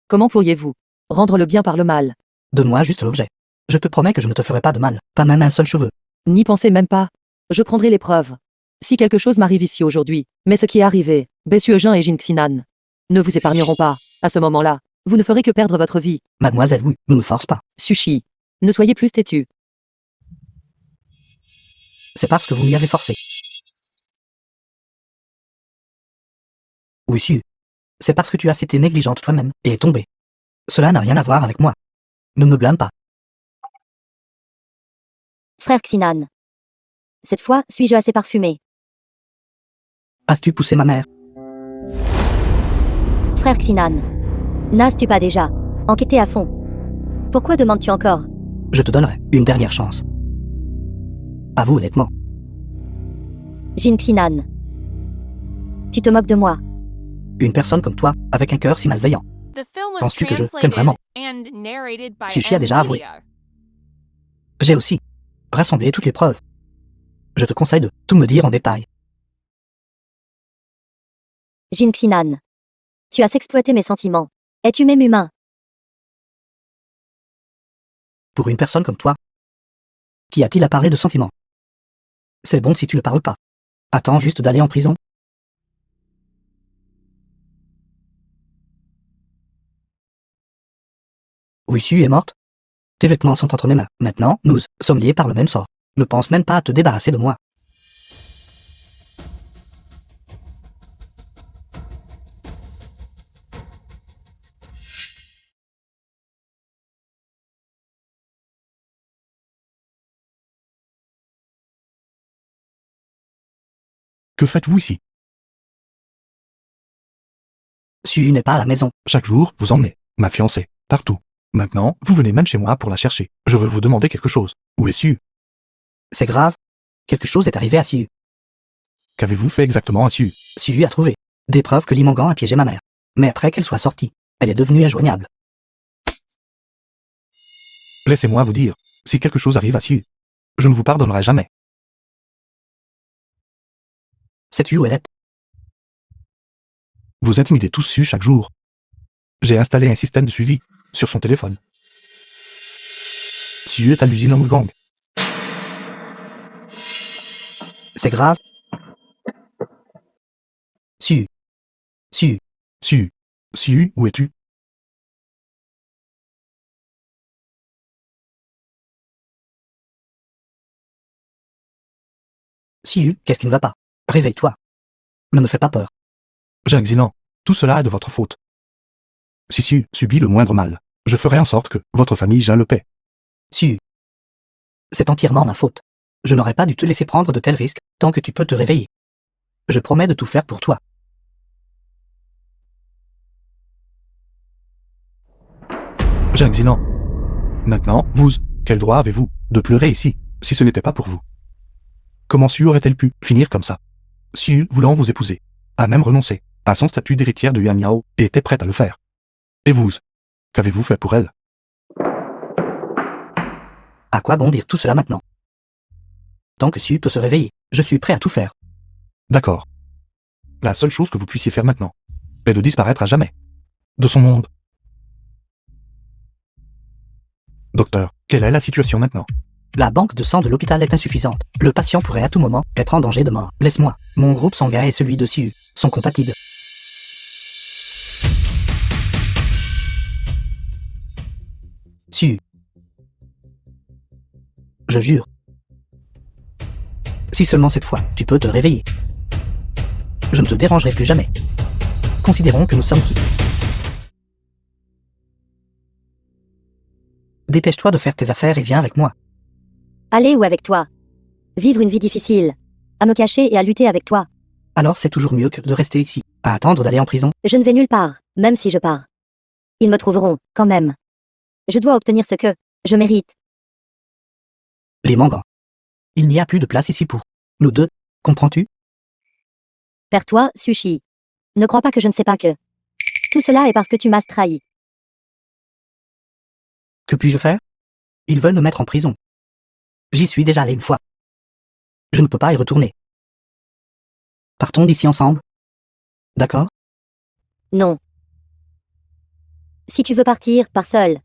Speaker 2: Comment pourriez-vous rendre le bien par le mal?
Speaker 3: Donne-moi juste l'objet. Je te promets que je ne te ferai pas de mal, pas même un seul cheveu.
Speaker 2: N'y pensez même pas. Je prendrai les preuves. Si quelque chose m'arrive ici aujourd'hui, mais ce qui est arrivé, Bessie Jean et Jinxinan ne vous épargneront pas. À ce moment-là, vous ne ferez que perdre votre vie.
Speaker 3: Mademoiselle Wu ne me force pas.
Speaker 2: Sushi. Ne soyez plus têtu.
Speaker 3: C'est parce que vous m'y avez forcé. Oui, Su. C'est parce que tu as été négligente toi-même et est tombée. Cela n'a rien à voir avec moi. Ne me blâme pas.
Speaker 1: Frère Xinan. Cette fois, suis-je assez parfumé?
Speaker 3: As-tu poussé ma mère?
Speaker 1: Frère Xinan. N'as-tu pas déjà enquêté à fond? Pourquoi demandes-tu encore?
Speaker 3: Je te donnerai une dernière chance. Avoue honnêtement.
Speaker 1: Jin Xinan. Tu te moques de moi.
Speaker 3: Une personne comme toi, avec un cœur si malveillant.
Speaker 5: The film was
Speaker 3: Penses-tu que je t'aime
Speaker 5: translated
Speaker 3: vraiment?
Speaker 5: and narrated by
Speaker 3: Sushi a déjà avoué.
Speaker 5: Media.
Speaker 3: J'ai aussi rassemblé toutes les preuves. Je te conseille de tout me dire en détail.
Speaker 1: Jin Xinan. Tu as exploité mes sentiments. Es-tu même humain?
Speaker 3: Pour une personne comme toi, qui a-t-il à parler de sentiments? C'est bon si tu ne parles pas. Attends juste d'aller en prison. Oui, Su est morte. Tes vêtements sont entre mes mains. Maintenant, nous sommes liés par le même sort. Ne pense même pas à te débarrasser de moi.
Speaker 4: Que faites-vous ici?
Speaker 3: Su n'est pas à la maison.
Speaker 4: Chaque jour, vous emmenez ma fiancée partout. Maintenant, vous venez même chez moi pour la chercher. Je veux vous demander quelque chose. Où est Su?
Speaker 3: C'est grave. Quelque chose est arrivé à Su.
Speaker 4: Qu'avez-vous fait exactement à Su?
Speaker 3: Su a trouvé des preuves que Limangan a piégé ma mère. Mais après qu'elle soit sortie, elle est devenue injoignable.
Speaker 4: Laissez-moi vous dire, si quelque chose arrive à Su, je ne vous pardonnerai jamais.
Speaker 3: Sais-tu où elle est?
Speaker 4: Vous intimidez tous Su chaque jour. J'ai installé un système de suivi sur son téléphone. Su est à l'usine Longgang.
Speaker 3: C'est grave. Su. Su.
Speaker 4: Su, où es-tu?
Speaker 3: Su, qu'est-ce qui ne va pas? Réveille-toi. Ne me fais pas peur.
Speaker 4: Jacques Zilan, tout cela est de votre faute. Si Su subit le moindre mal, je ferai en sorte que votre famille gêne le paix.
Speaker 3: Su. C'est entièrement ma faute. Je n'aurais pas dû te laisser prendre de tels risques tant que tu peux te réveiller. Je promets de tout faire pour toi.
Speaker 4: Jacques Zilan. Maintenant, vous, quel droit avez-vous de pleurer ici, si ce n'était pas pour vous? Comment Su aurait-elle pu finir comme ça? Su, voulant vous épouser, a même renoncé à son statut d'héritière de Yuan Miao et était prête à le faire. Et vous, qu'avez-vous fait pour elle?
Speaker 3: À quoi bon dire tout cela maintenant? Tant que Su peut se réveiller, je suis prêt à tout faire.
Speaker 4: D'accord. La seule chose que vous puissiez faire maintenant est de disparaître à jamais de son monde. Docteur, quelle est la situation maintenant?
Speaker 3: La banque de sang de l'hôpital est insuffisante. Le patient pourrait à tout moment être en danger de mort. Laisse-moi. Mon groupe sanguin et celui de Su sont compatibles. Su. Je jure. Si seulement cette fois, tu peux te réveiller. Je ne te dérangerai plus jamais. Considérons que nous sommes quittés. Dépêche-toi de faire tes affaires et viens avec moi.
Speaker 1: Aller où avec toi? Vivre une vie difficile. À me cacher et à lutter avec toi.
Speaker 3: Alors c'est toujours mieux que de rester ici, à attendre d'aller en prison.
Speaker 1: Je ne vais nulle part, même si je pars. Ils me trouveront, quand même. Je dois obtenir ce que je mérite.
Speaker 3: Les Mangans. Il n'y a plus de place ici pour nous deux, comprends-tu?
Speaker 1: Perds-toi, Sushi. Ne crois pas que je ne sais pas que tout cela est parce que tu m'as trahi.
Speaker 3: Que puis-je faire? Ils veulent me mettre en prison. J'y suis déjà allé une fois. Je ne peux pas y retourner. Partons d'ici ensemble. D'accord?
Speaker 1: Non. Si tu veux partir, pars seul.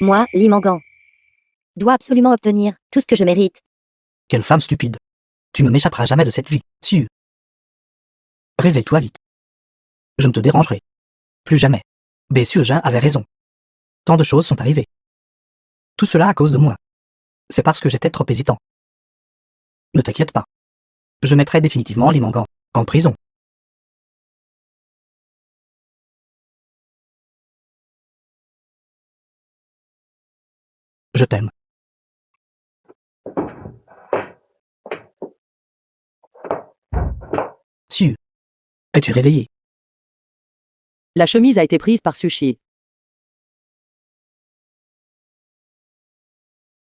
Speaker 1: Moi, Li Mangan, dois absolument obtenir tout ce que je mérite.
Speaker 3: Quelle femme stupide. Tu ne m'échapperas jamais de cette vie, sûr. Réveille-toi vite. Je ne te dérangerai. Plus jamais. Jean avait raison. Tant de choses sont arrivées. Tout cela à cause de moi. C'est parce que j'étais trop hésitant. Ne t'inquiète pas. Je mettrai définitivement Lee Mangan en prison. Je t'aime. Su. Es-tu réveillé?
Speaker 2: La chemise a été prise par Sushi.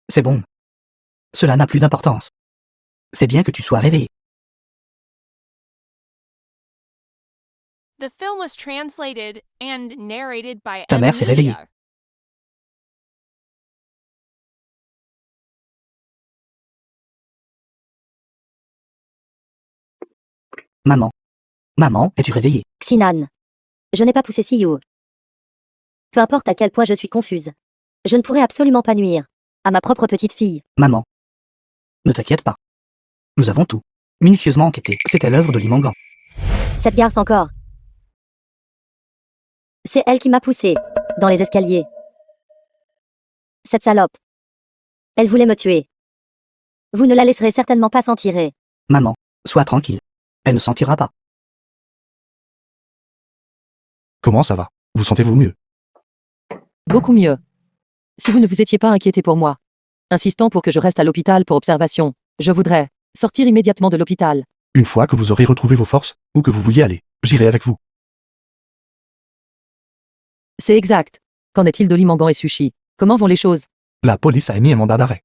Speaker 3: C'est bon. Cela n'a plus d'importance. C'est bien que tu sois réveillé.
Speaker 5: The film was translated and narrated by
Speaker 3: Ta mère s'est réveillée.
Speaker 5: Emilia.
Speaker 3: Maman. Maman, es-tu réveillée?
Speaker 1: Xinan. Je n'ai pas poussé Siyu. Peu importe à quel point je suis confuse. Je ne pourrais absolument pas nuire à ma propre petite fille.
Speaker 3: Maman. Ne t'inquiète pas. Nous avons tout minutieusement enquêté. C'était l'œuvre de Lee Mangan.
Speaker 1: Cette garce encore. C'est elle qui m'a poussé dans les escaliers. Cette salope. Elle voulait me tuer. Vous ne la laisserez certainement pas s'en tirer.
Speaker 3: Maman, sois tranquille. Elle ne s'en tirera pas.
Speaker 4: Comment ça va? Vous sentez-vous mieux?
Speaker 2: Beaucoup mieux. Si vous ne vous étiez pas inquiété pour moi, insistant pour que je reste à l'hôpital pour observation, je voudrais sortir immédiatement de l'hôpital.
Speaker 4: Une fois que vous aurez retrouvé vos forces, où que vous vouliez aller, j'irai avec vous.
Speaker 2: C'est exact. Qu'en est-il de Lee Mangan et Sushi? Comment vont les choses?
Speaker 4: La police a émis un mandat d'arrêt.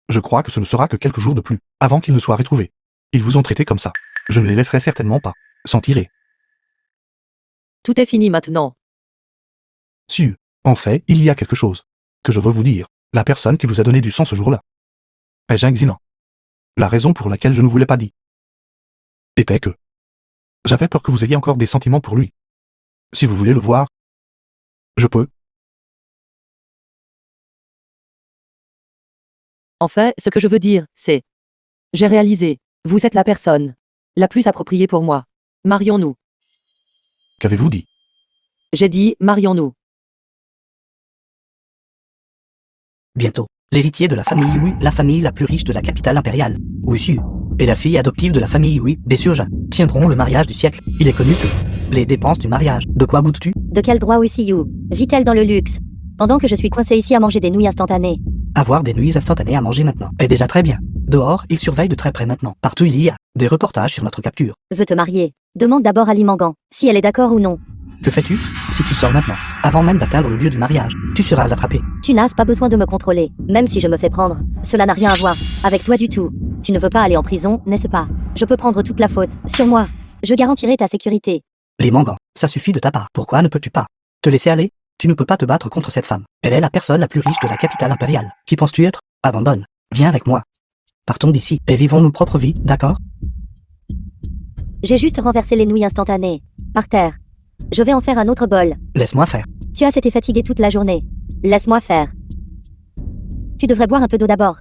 Speaker 4: Je crois que ce ne sera que quelques jours de plus, avant qu'ils ne soient retrouvés. Ils vous ont traité comme ça. Je ne les laisserai certainement pas s'en tirer.
Speaker 2: Tout est fini maintenant.
Speaker 4: Su. En fait, il y a quelque chose que je veux vous dire. La personne qui vous a donné du sang ce jour-là est Jing Xinan. La raison pour laquelle je ne vous l'ai pas dit était que j'avais peur que vous ayez encore des sentiments pour lui. Si vous voulez le voir, je peux.
Speaker 2: En fait, ce que je veux dire, c'est... J'ai réalisé. Vous êtes la personne la plus appropriée pour moi. Marions-nous.
Speaker 4: Qu'avez-vous dit?
Speaker 2: J'ai dit, marions-nous.
Speaker 3: Bientôt, l'héritier de la famille Wu, la famille la plus riche de la capitale impériale, Wuxu, et la fille adoptive de la famille Wu, Desurja, tiendront le mariage du siècle. Il est connu que les dépenses du mariage. De quoi boutes-tu?
Speaker 1: De quel droit Siyu vit-elle dans le luxe pendant que je suis coincée ici à manger des nouilles instantanées?
Speaker 3: Avoir des nuits instantanées à manger maintenant est déjà très bien. Dehors, il surveille de très près maintenant. Partout il y a des reportages sur notre capture.
Speaker 1: Veux te marier? Demande d'abord à Lee Mangan si elle est d'accord ou non.
Speaker 3: Que fais-tu? Si tu sors maintenant, avant même d'atteindre le lieu du mariage, tu seras attrapé.
Speaker 1: Tu n'as pas besoin de me contrôler, même si je me fais prendre. Cela n'a rien à voir avec toi du tout. Tu ne veux pas aller en prison, n'est-ce pas? Je peux prendre toute la faute sur moi. Je garantirai ta sécurité.
Speaker 3: Les Mangan, ça suffit de ta part. Pourquoi ne peux-tu pas te laisser aller? Tu ne peux pas te battre contre cette femme. Elle est la personne la plus riche de la capitale impériale. Qui penses-tu être? Abandonne. Viens avec moi. Partons d'ici et vivons nos propres vies, d'accord?
Speaker 1: J'ai juste renversé les nouilles instantanées par terre. Je vais en faire un autre bol.
Speaker 3: Laisse-moi faire.
Speaker 1: Tu as été fatigué toute la journée. Laisse-moi faire. Tu devrais boire un peu d'eau d'abord.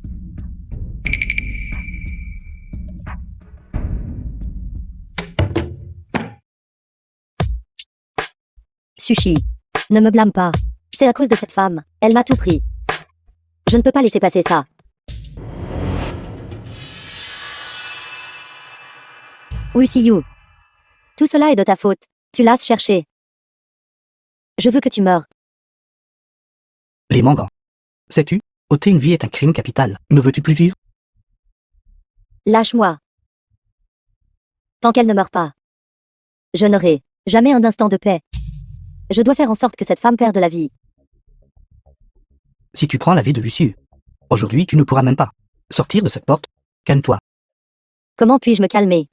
Speaker 1: Sushi. Ne me blâme pas. C'est à cause de cette femme. Elle m'a tout pris. Je ne peux pas laisser passer ça. Oui, Siyu. Tout cela est de ta faute. Tu l'as cherché. Je veux que tu meures.
Speaker 3: Les Mangan. Sais-tu, ôter une vie est un crime capital. Ne veux-tu plus vivre?
Speaker 1: Lâche-moi. Tant qu'elle ne meurt pas. Je n'aurai jamais un instant de paix. Je dois faire en sorte que cette femme perde la vie.
Speaker 3: Si tu prends la vie de Lucius, aujourd'hui tu ne pourras même pas sortir de cette porte. Calme-toi.
Speaker 1: Comment puis-je me calmer?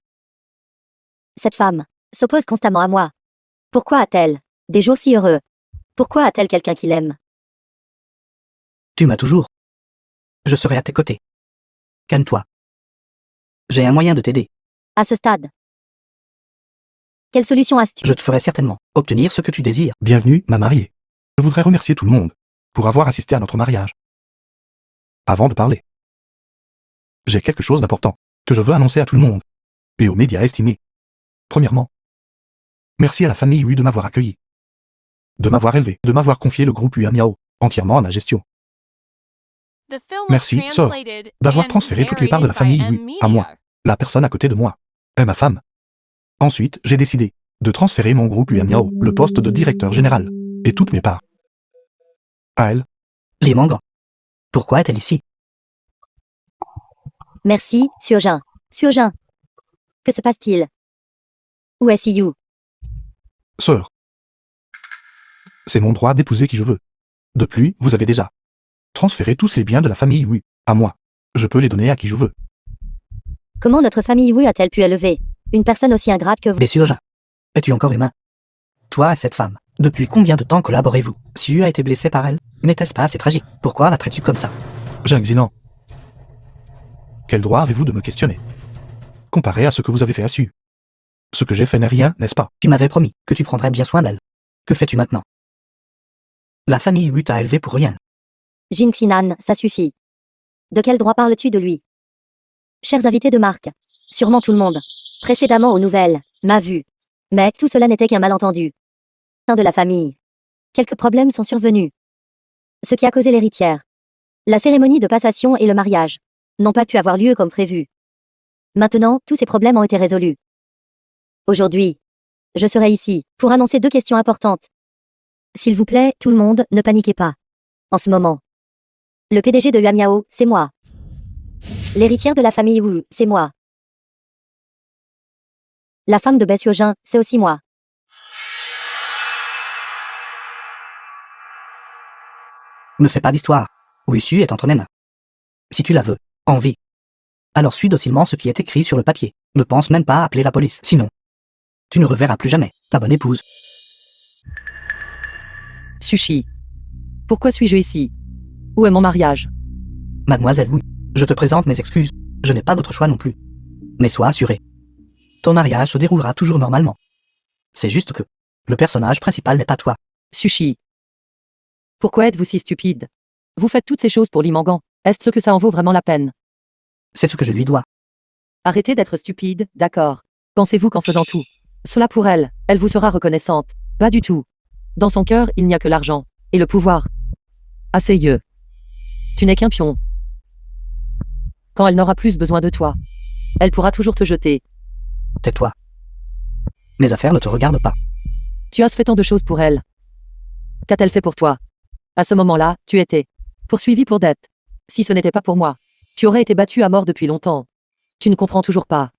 Speaker 1: Cette femme s'oppose constamment à moi. Pourquoi a-t-elle des jours si heureux? Pourquoi a-t-elle quelqu'un qui l'aime?
Speaker 3: Tu m'as toujours. Je serai à tes côtés. Calme-toi. J'ai un moyen de t'aider.
Speaker 1: À ce stade. Quelle solution as-tu?
Speaker 3: Je te ferai certainement obtenir ce que tu désires.
Speaker 4: Bienvenue, ma mariée. Je voudrais remercier tout le monde pour avoir assisté à notre mariage. Avant de parler, J'ai quelque chose d'important que je veux annoncer à tout le monde et aux médias estimés. Premièrement, merci à la famille Wu de m'avoir accueilli, de m'avoir élevé, de m'avoir confié le groupe Wu Miao entièrement à ma gestion.
Speaker 5: The film was
Speaker 4: Merci, sœur,
Speaker 5: translated
Speaker 4: d'avoir
Speaker 5: and
Speaker 4: transféré toutes les parts de la
Speaker 5: narrated by
Speaker 4: famille
Speaker 5: M
Speaker 4: Wu à moi.
Speaker 5: Media.
Speaker 4: La personne à côté de moi est ma femme. Ensuite, j'ai décidé de transférer mon groupe Wu Miao, le poste de directeur général, et toutes mes parts à elle.
Speaker 3: Li Mangan. Pourquoi est-elle ici?
Speaker 1: Merci, Suojin. Suojin. Que se passe-t-il? Où est Siyu?
Speaker 4: Sœur, c'est mon droit d'épouser qui je veux. De plus, vous avez déjà transféré tous les biens de la famille Wu à moi. Je peux les donner à qui je veux.
Speaker 1: Comment notre famille Wu a-t-elle pu élever une personne aussi ingrate que vous?
Speaker 3: Des Suojin. Es-tu encore humain? Toi et cette femme, depuis combien de temps collaborez-vous? Siyu a été blessé par elle. N'était-ce pas assez tragique? Pourquoi la traites-tu comme ça?
Speaker 4: Jing Zinan, quel droit avez-vous de me questionner? Comparé à ce que vous avez fait à Su. Ce que j'ai fait n'est rien, n'est-ce pas?
Speaker 3: Tu m'avais promis que tu prendrais bien soin d'elle. Que fais-tu maintenant? La famille Wu t'a élevé pour rien.
Speaker 1: Jin Xinan, ça suffit. De quel droit parles-tu de lui? Chers invités de marque, sûrement tout le monde, précédemment aux nouvelles, m'a vu. Mais tout cela n'était qu'un malentendu. Au sein de la famille, quelques problèmes sont survenus. Ce qui a causé l'héritière. La cérémonie de passation et le mariage n'ont pas pu avoir lieu comme prévu. Maintenant, tous ces problèmes ont été résolus. Aujourd'hui, je serai ici pour annoncer 2 questions importantes. S'il vous plaît, tout le monde, ne paniquez pas. En ce moment, le PDG de Yuamiao, c'est moi. L'héritière de la famille Wu, c'est moi. La femme de Bessiojin, c'est aussi moi.
Speaker 3: Ne fais pas d'histoire. Wuxu est entre mes mains. Si tu la veux, en vie, alors suis docilement ce qui est écrit sur le papier. Ne pense même pas à appeler la police. Sinon, tu ne reverras plus jamais ta bonne épouse.
Speaker 2: Sushi. Pourquoi suis-je ici? Où est mon mariage?
Speaker 3: Mademoiselle Wu, je te présente mes excuses. Je n'ai pas d'autre choix non plus. Mais sois assurée. Ton mariage se déroulera toujours normalement. C'est juste que le personnage principal n'est pas toi.
Speaker 2: Sushi. Pourquoi êtes-vous si stupide? Vous faites toutes ces choses pour Li Mangan. Est-ce ce que ça en vaut vraiment la peine?
Speaker 3: C'est ce que je lui dois.
Speaker 2: Arrêtez d'être stupide, d'accord. Pensez-vous qu'en faisant tout cela pour elle, elle vous sera reconnaissante? Pas du tout. Dans son cœur, il n'y a que l'argent et le pouvoir. Asseyeux. Tu n'es qu'un pion. Quand elle n'aura plus besoin de toi, elle pourra toujours te jeter.
Speaker 3: Tais-toi. Mes affaires ne te regardent pas.
Speaker 2: Tu as fait tant de choses pour elle. Qu'a-t-elle fait pour toi? À ce moment-là, tu étais poursuivi pour dette. Si ce n'était pas pour moi, tu aurais été battu à mort depuis longtemps. Tu ne comprends toujours pas.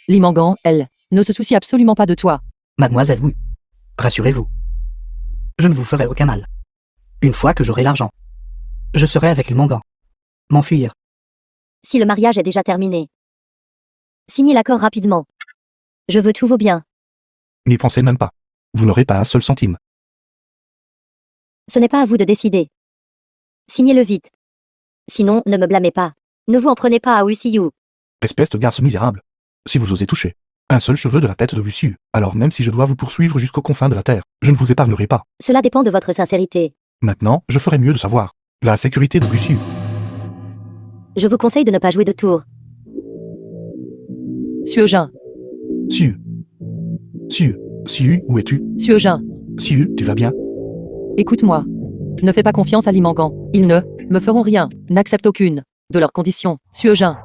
Speaker 2: Li Mangan, elle, ne se soucie absolument pas de toi.
Speaker 3: Mademoiselle Wu, rassurez-vous. Je ne vous ferai aucun mal. Une fois que j'aurai l'argent, je serai avec Li Mangan. M'enfuir.
Speaker 1: Si le mariage est déjà terminé, signez l'accord rapidement. Je veux tous vos biens.
Speaker 4: N'y pensez même pas. Vous n'aurez pas un seul centime.
Speaker 1: Ce n'est pas à vous de décider. Signez-le vite. Sinon, ne me blâmez pas. Ne vous en prenez pas à Wuxiyu.
Speaker 4: Espèce de garce misérable. Si vous osez toucher un seul cheveu de la tête de Luciu, alors même si je dois vous poursuivre jusqu'aux confins de la terre, je ne vous épargnerai pas.
Speaker 1: Cela dépend de votre sincérité.
Speaker 4: Maintenant, je ferai mieux de savoir la sécurité de Luciu.
Speaker 1: Je vous conseille de ne pas jouer de tour.
Speaker 2: Suojin.
Speaker 4: Siu. Siu. Siu, où es-tu?
Speaker 2: Suojin.
Speaker 4: Siu, tu vas bien?
Speaker 2: Écoute-moi. Ne fais pas confiance à Li Mangan. Ils ne me feront rien, n'acceptent aucune de leurs conditions. Suojin.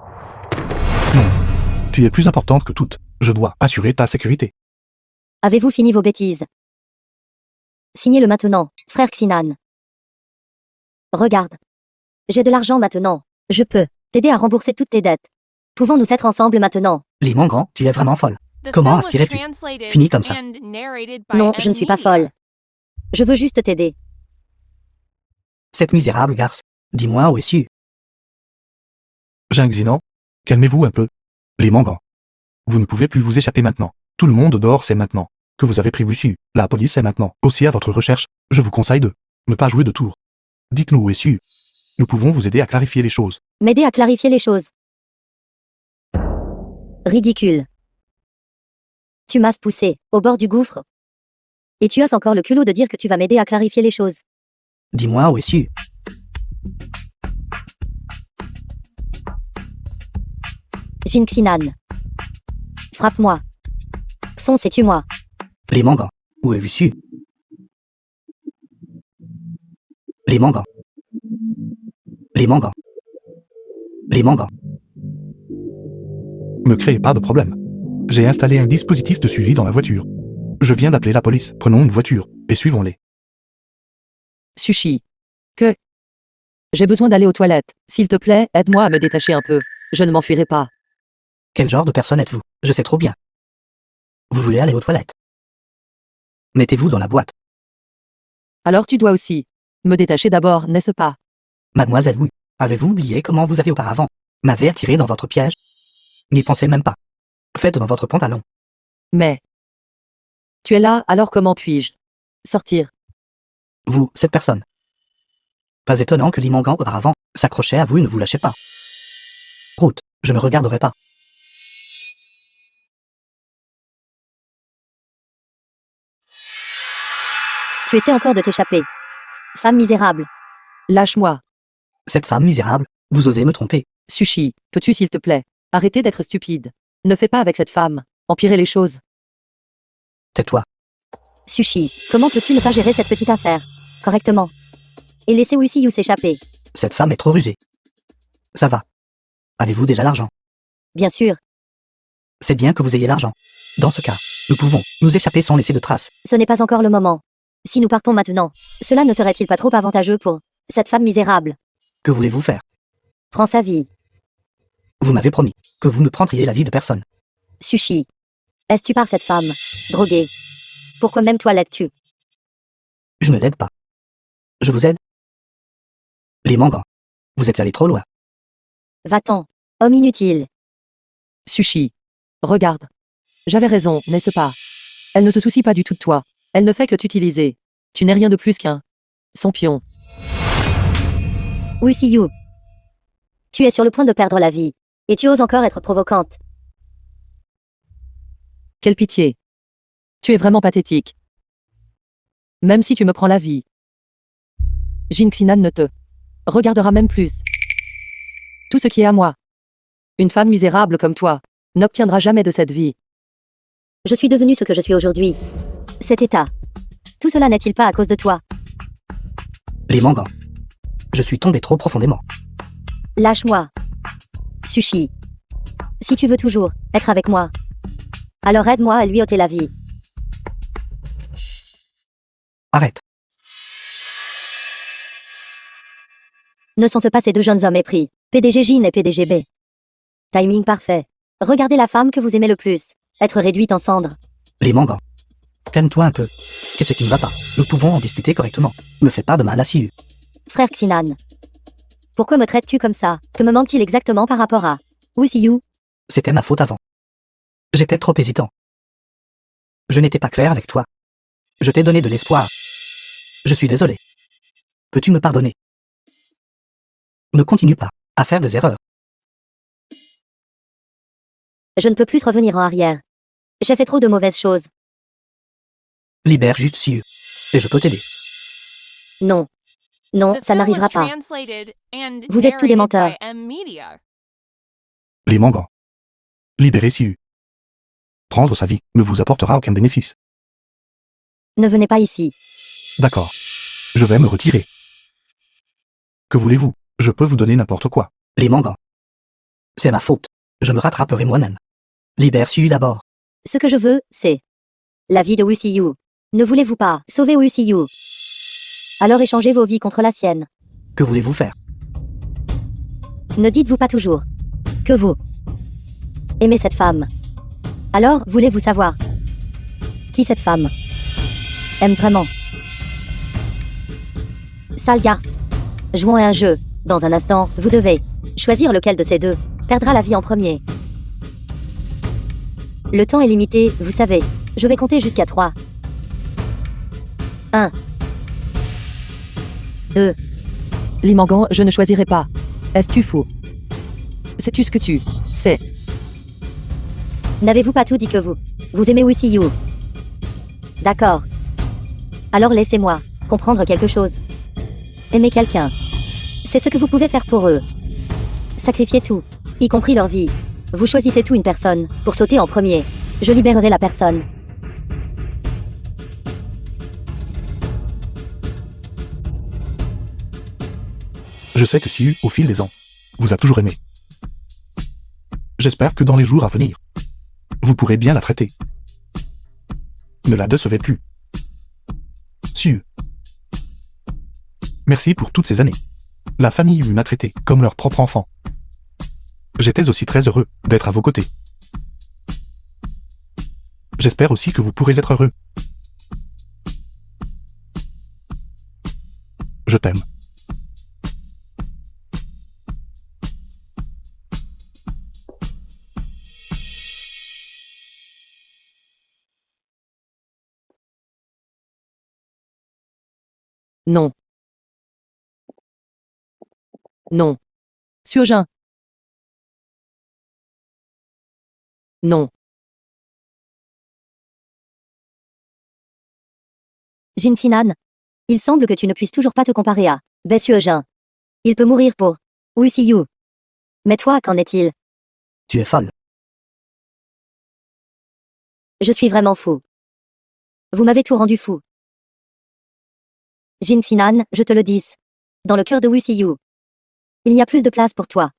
Speaker 4: Non. Tu es plus importante que toutes. Je dois assurer ta sécurité.
Speaker 1: Avez-vous fini vos bêtises? Signez-le maintenant, frère Xinan. Regarde. J'ai de l'argent maintenant. Je peux t'aider à rembourser toutes tes dettes. Pouvons-nous être ensemble maintenant?
Speaker 3: Li Mangan, tu es vraiment folle.
Speaker 5: The
Speaker 3: Comment
Speaker 5: film was
Speaker 3: astirais-tu?
Speaker 5: translated
Speaker 3: Fini comme ça.
Speaker 5: and narrated by
Speaker 1: Non,
Speaker 5: M
Speaker 1: je ne suis pas
Speaker 5: Media.
Speaker 1: folle. Je veux juste t'aider.
Speaker 3: Cette misérable garce. Dis-moi où es-tu?
Speaker 4: Jing Zinan, calmez-vous un peu. Les Mangan. Vous ne pouvez plus vous échapper maintenant. Tout le monde dehors sait maintenant que vous avez pris Luciu. La police est maintenant aussi à votre recherche. Je vous conseille de ne pas jouer de tour. Dites-nous où est-tu. Nous pouvons vous aider à clarifier les choses.
Speaker 1: M'aider à clarifier les choses. Ridicule. Tu m'as poussé au bord du gouffre. Et tu as encore le culot de dire que tu vas m'aider à clarifier les choses.
Speaker 3: Dis-moi où es-tu?
Speaker 1: Jinxinan. Frappe-moi. Fonce et tue-moi.
Speaker 3: Les Mangans. Où est Wusu? Les Mangans. Les Mangans. Les Mangans.
Speaker 4: Me créez pas de problème. J'ai installé un dispositif de suivi dans la voiture. Je viens d'appeler la police. Prenons une voiture et suivons-les.
Speaker 2: Sushi. Que? J'ai besoin d'aller aux toilettes. S'il te plaît, aide-moi à me détacher un peu. Je ne m'enfuirai pas.
Speaker 3: Quel genre de personne êtes-vous? Je sais trop bien. Vous voulez aller aux toilettes? Mettez-vous dans la boîte.
Speaker 2: Alors tu dois aussi me détacher d'abord, n'est-ce pas?
Speaker 3: Mademoiselle Wu, avez-vous oublié comment vous avez auparavant m'avez attiré dans votre piège? N'y pensez même pas. Faites dans votre pantalon.
Speaker 2: Mais tu es là, alors comment puis-je sortir?
Speaker 3: Vous, cette personne. Pas étonnant que Limangan auparavant s'accrochait à vous et ne vous lâchez pas. Route, je ne regarderai pas.
Speaker 1: Tu essaies encore de t'échapper. Femme misérable.
Speaker 2: Lâche-moi.
Speaker 3: Cette femme misérable, vous osez me tromper.
Speaker 2: Sushi, peux-tu s'il te plaît arrêter d'être stupide? Ne fais pas avec cette femme. Empirer les choses.
Speaker 3: Tais-toi.
Speaker 1: Sushi, comment peux-tu ne pas gérer cette petite affaire correctement et laisser Wusiyu s'échapper?
Speaker 3: Cette femme est trop rusée. Ça va. Avez-vous déjà l'argent?
Speaker 1: Bien sûr,
Speaker 3: C'est bien que vous ayez l'argent. Dans ce cas, nous pouvons nous échapper sans laisser de traces.
Speaker 1: ce n'est pas encore le moment. Si nous partons maintenant, cela ne serait-il pas trop avantageux pour cette femme misérable?
Speaker 3: Que voulez-vous faire?
Speaker 1: Prends sa vie.
Speaker 3: Vous m'avez promis que vous ne prendriez la vie de personne.
Speaker 1: Sushi. Est-ce tu par cette femme droguée? Pourquoi même toi l'aides-tu?
Speaker 3: Je ne l'aide pas. Je vous aide. Les Mangans. Vous êtes allé trop loin.
Speaker 1: Va-t'en, homme inutile.
Speaker 2: Sushi. Regarde. J'avais raison, n'est-ce pas? Elle ne se soucie pas du tout de toi. Elle ne fait que t'utiliser. Tu n'es rien de plus qu'un son pion.
Speaker 1: Wusiyu. Tu es sur le point de perdre la vie. Et tu oses encore être provocante.
Speaker 2: Quelle pitié. Tu es vraiment pathétique. Même si tu me prends la vie. Jinxinan ne te regardera même plus. Tout ce qui est à moi. Une femme misérable comme toi n'obtiendra jamais de cette vie.
Speaker 1: Je suis devenue ce que je suis aujourd'hui. Cet état. Tout cela n'est-il pas à cause de toi?
Speaker 3: Les Mangans. Je suis tombé trop profondément.
Speaker 1: Lâche-moi. Sushi. Si tu veux toujours être avec moi, alors aide-moi à lui ôter la vie.
Speaker 3: Arrête.
Speaker 1: Ne sont-ce pas ces deux jeunes hommes épris, PDG Jin et PDG B? Timing parfait. Regardez la femme que vous aimez le plus être réduite en cendres.
Speaker 3: Les Mangans. Calme-toi un peu. Qu'est-ce qui ne va pas? Nous pouvons en discuter correctement. Ne fais pas de mal à Siu.
Speaker 1: Frère Xinan. Pourquoi me traites-tu comme ça? Que me manque-t-il exactement par rapport à Wusiyu?
Speaker 3: C'était ma faute avant. J'étais trop hésitant. Je n'étais pas clair avec toi. Je t'ai donné de l'espoir. Je suis désolé. Peux-tu me pardonner? Ne continue pas à faire des erreurs.
Speaker 1: Je ne peux plus revenir en arrière. J'ai fait trop de mauvaises choses.
Speaker 3: Libère juste Siu. Et je peux t'aider.
Speaker 1: Non. Non,
Speaker 5: The
Speaker 1: ça
Speaker 5: film
Speaker 1: n'arrivera
Speaker 5: was
Speaker 1: pas.
Speaker 5: translated and
Speaker 1: Vous êtes tous des
Speaker 5: narrated
Speaker 1: menteurs.
Speaker 5: by M-Media.
Speaker 4: Les Mangans. Libérez Siu. Prendre sa vie ne vous apportera aucun bénéfice.
Speaker 1: Ne venez pas ici.
Speaker 4: D'accord. Je vais me retirer. Que voulez-vous? Je peux vous donner n'importe quoi.
Speaker 3: Les Mangans. C'est ma faute. Je me rattraperai moi-même. Libère Siu d'abord.
Speaker 1: Ce que je veux, c'est la vie de Wusiyu. Ne voulez-vous pas sauver Wusiyu? Alors échangez vos vies contre la sienne.
Speaker 3: Que voulez-vous faire?
Speaker 1: Ne dites-vous pas toujours que vous aimez cette femme? Alors, voulez-vous savoir qui cette femme aime vraiment? Sale garce. Jouons à un jeu. Dans un instant, vous devez choisir lequel de ces deux perdra la vie en premier. Le temps est limité, vous savez. Je vais compter jusqu'à 3. 1. 2.
Speaker 2: Limangan, je ne choisirai pas. Est-ce-tu fou? Sais-tu ce que tu fais?
Speaker 1: N'avez-vous pas tout dit que vous aimez Wusiyu? D'accord. Alors laissez-moi comprendre quelque chose. Aimer quelqu'un, c'est ce que vous pouvez faire pour eux. Sacrifier tout, y compris leur vie, Vous choisissez tout une personne, pour sauter en premier. Je libérerai la personne.
Speaker 4: Je sais que Siu, au fil des ans, vous a toujours aimé. J'espère que dans les jours à venir, vous pourrez bien la traiter. Ne la décevez plus. Siu. Merci pour toutes ces années. La famille Yu m'a traité comme leur propre enfant. J'étais aussi très heureux d'être à vos côtés. J'espère aussi que vous pourrez être heureux. Je t'aime.
Speaker 2: Non. Non. Suojin. Non.
Speaker 1: Jinxinan. Il semble que tu ne puisses toujours pas te comparer à Bae-Suojin. Il peut mourir pour Wu Siyu. Mais toi, qu'en est-il?
Speaker 3: Tu es folle.
Speaker 1: Je suis vraiment fou. Vous m'avez tout rendu fou. Jinxinan, je te le dis. Dans le cœur de Wu Siyu, il n'y a plus de place pour toi.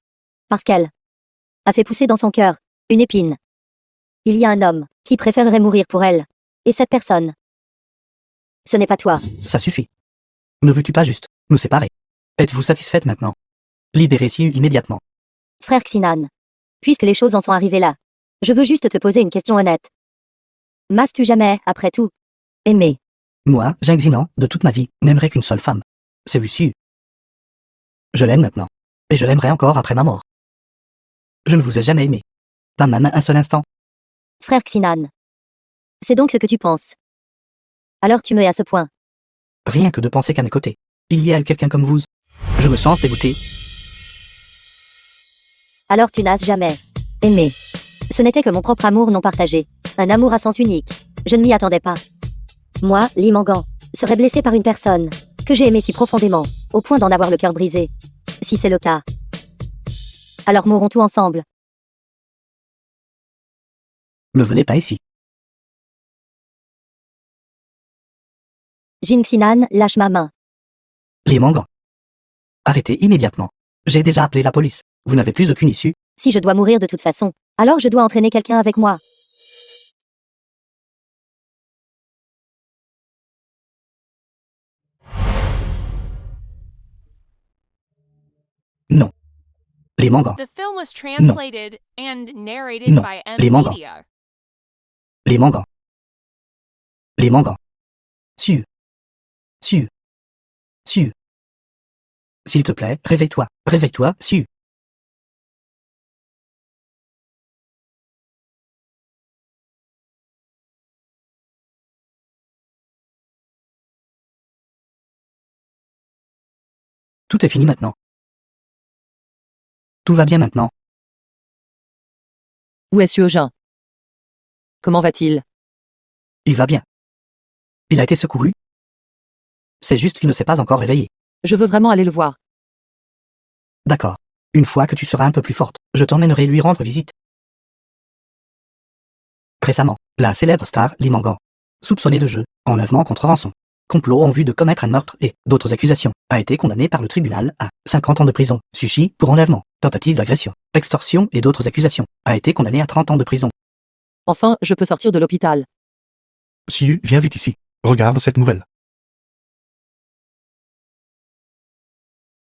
Speaker 1: Parce qu'elle a fait pousser dans son cœur une épine. Il y a un homme qui préférerait mourir pour elle. Et cette personne, ce n'est pas toi.
Speaker 3: Ça suffit. Ne veux-tu pas juste nous séparer? Êtes-vous satisfaite maintenant? Libérez Siu immédiatement.
Speaker 1: Frère Xinan, puisque les choses en sont arrivées là, je veux juste te poser une question honnête. M'as-tu jamais, après tout, aimé?
Speaker 3: Moi, Zheng Zinan, de toute ma vie, n'aimerais qu'une seule femme. C'est Wu Siu. Je l'aime maintenant. Et je l'aimerai encore après ma mort. Je ne vous ai jamais aimé. Pas même un seul instant.
Speaker 1: Frère Xinan. C'est donc ce que tu penses. Alors tu me hais à ce point.
Speaker 3: Rien que de penser qu'à mes côtés, il y a eu quelqu'un comme vous. Je me sens dégoûté.
Speaker 1: Alors tu n'as jamais aimé. Ce n'était que mon propre amour non partagé. Un amour à sens unique. Je ne m'y attendais pas. Moi, Li Mangan, serais blessé par une personne que j'ai aimée si profondément, au point d'en avoir le cœur brisé. Si c'est le cas, alors mourrons tous ensemble.
Speaker 3: Ne venez pas ici.
Speaker 1: Jinxinan, lâche ma main.
Speaker 3: Les Mangans. Arrêtez immédiatement. J'ai déjà appelé la police. Vous n'avez plus aucune issue.
Speaker 1: Si je dois mourir de toute façon, alors je dois entraîner quelqu'un avec moi.
Speaker 3: Non. Les Mangans.
Speaker 5: The film was translated and narrated
Speaker 3: Non.
Speaker 5: by M
Speaker 3: Les Mangans.
Speaker 5: Media.
Speaker 3: Les Mangans. Les Mangans. Siu. Siu. Siu. S'il te plaît, réveille-toi. Réveille-toi, Siu. Tout est fini maintenant. Tout va bien maintenant.
Speaker 2: Où est Suojin? Comment va-t-il?
Speaker 3: Il va bien. Il a été secouru. C'est juste qu'il ne s'est pas encore réveillé.
Speaker 2: Je veux vraiment aller le voir.
Speaker 3: D'accord. Une fois que tu seras un peu plus forte, je t'emmènerai lui rendre visite. Récemment, la célèbre star Li Mangan, soupçonnée de jeu, enlèvement contre rançon, complot en vue de commettre un meurtre et d'autres accusations, a été condamnée par le tribunal à 50 ans de prison. Sushi pour enlèvement, tentative d'agression, extorsion et d'autres accusations, a été condamné à 30 ans de prison.
Speaker 2: Enfin, je peux sortir de l'hôpital.
Speaker 4: Siu, viens vite ici. Regarde cette nouvelle.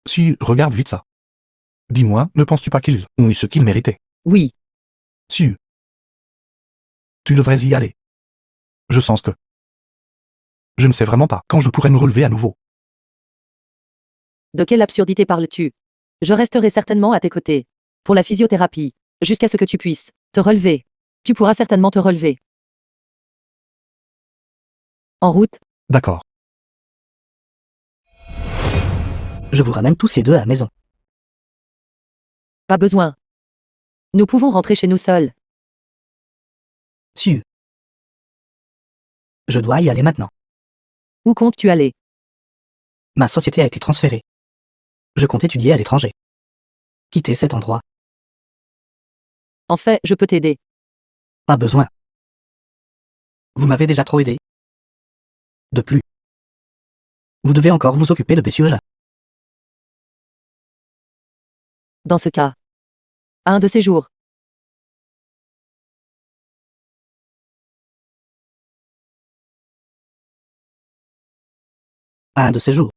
Speaker 4: Siu, regarde vite ça. Dis-moi, ne penses-tu pas qu'ils ont eu ce qu'ils méritaient?
Speaker 2: Oui.
Speaker 4: Siu. Tu devrais y aller. Je sens que... Je ne sais vraiment pas quand je pourrais me relever à nouveau.
Speaker 2: De quelle absurdité parles-tu? Je resterai certainement à tes côtés. Pour la physiothérapie. Jusqu'à ce que tu puisses te relever. Tu pourras certainement te relever. En route.
Speaker 4: D'accord.
Speaker 3: Je vous ramène tous les deux à la maison.
Speaker 2: Pas besoin. Nous pouvons rentrer chez nous seuls.
Speaker 3: Siu. Je dois y aller maintenant.
Speaker 2: Où comptes-tu aller?
Speaker 3: Ma société a été transférée. Je compte étudier à l'étranger. Quitter cet endroit.
Speaker 2: En fait, je peux t'aider.
Speaker 3: Pas besoin. Vous m'avez déjà trop aidé. De plus. Vous devez encore vous occuper de Monsieur.
Speaker 2: Dans ce cas. À un de ces jours.
Speaker 3: À un de ces jours.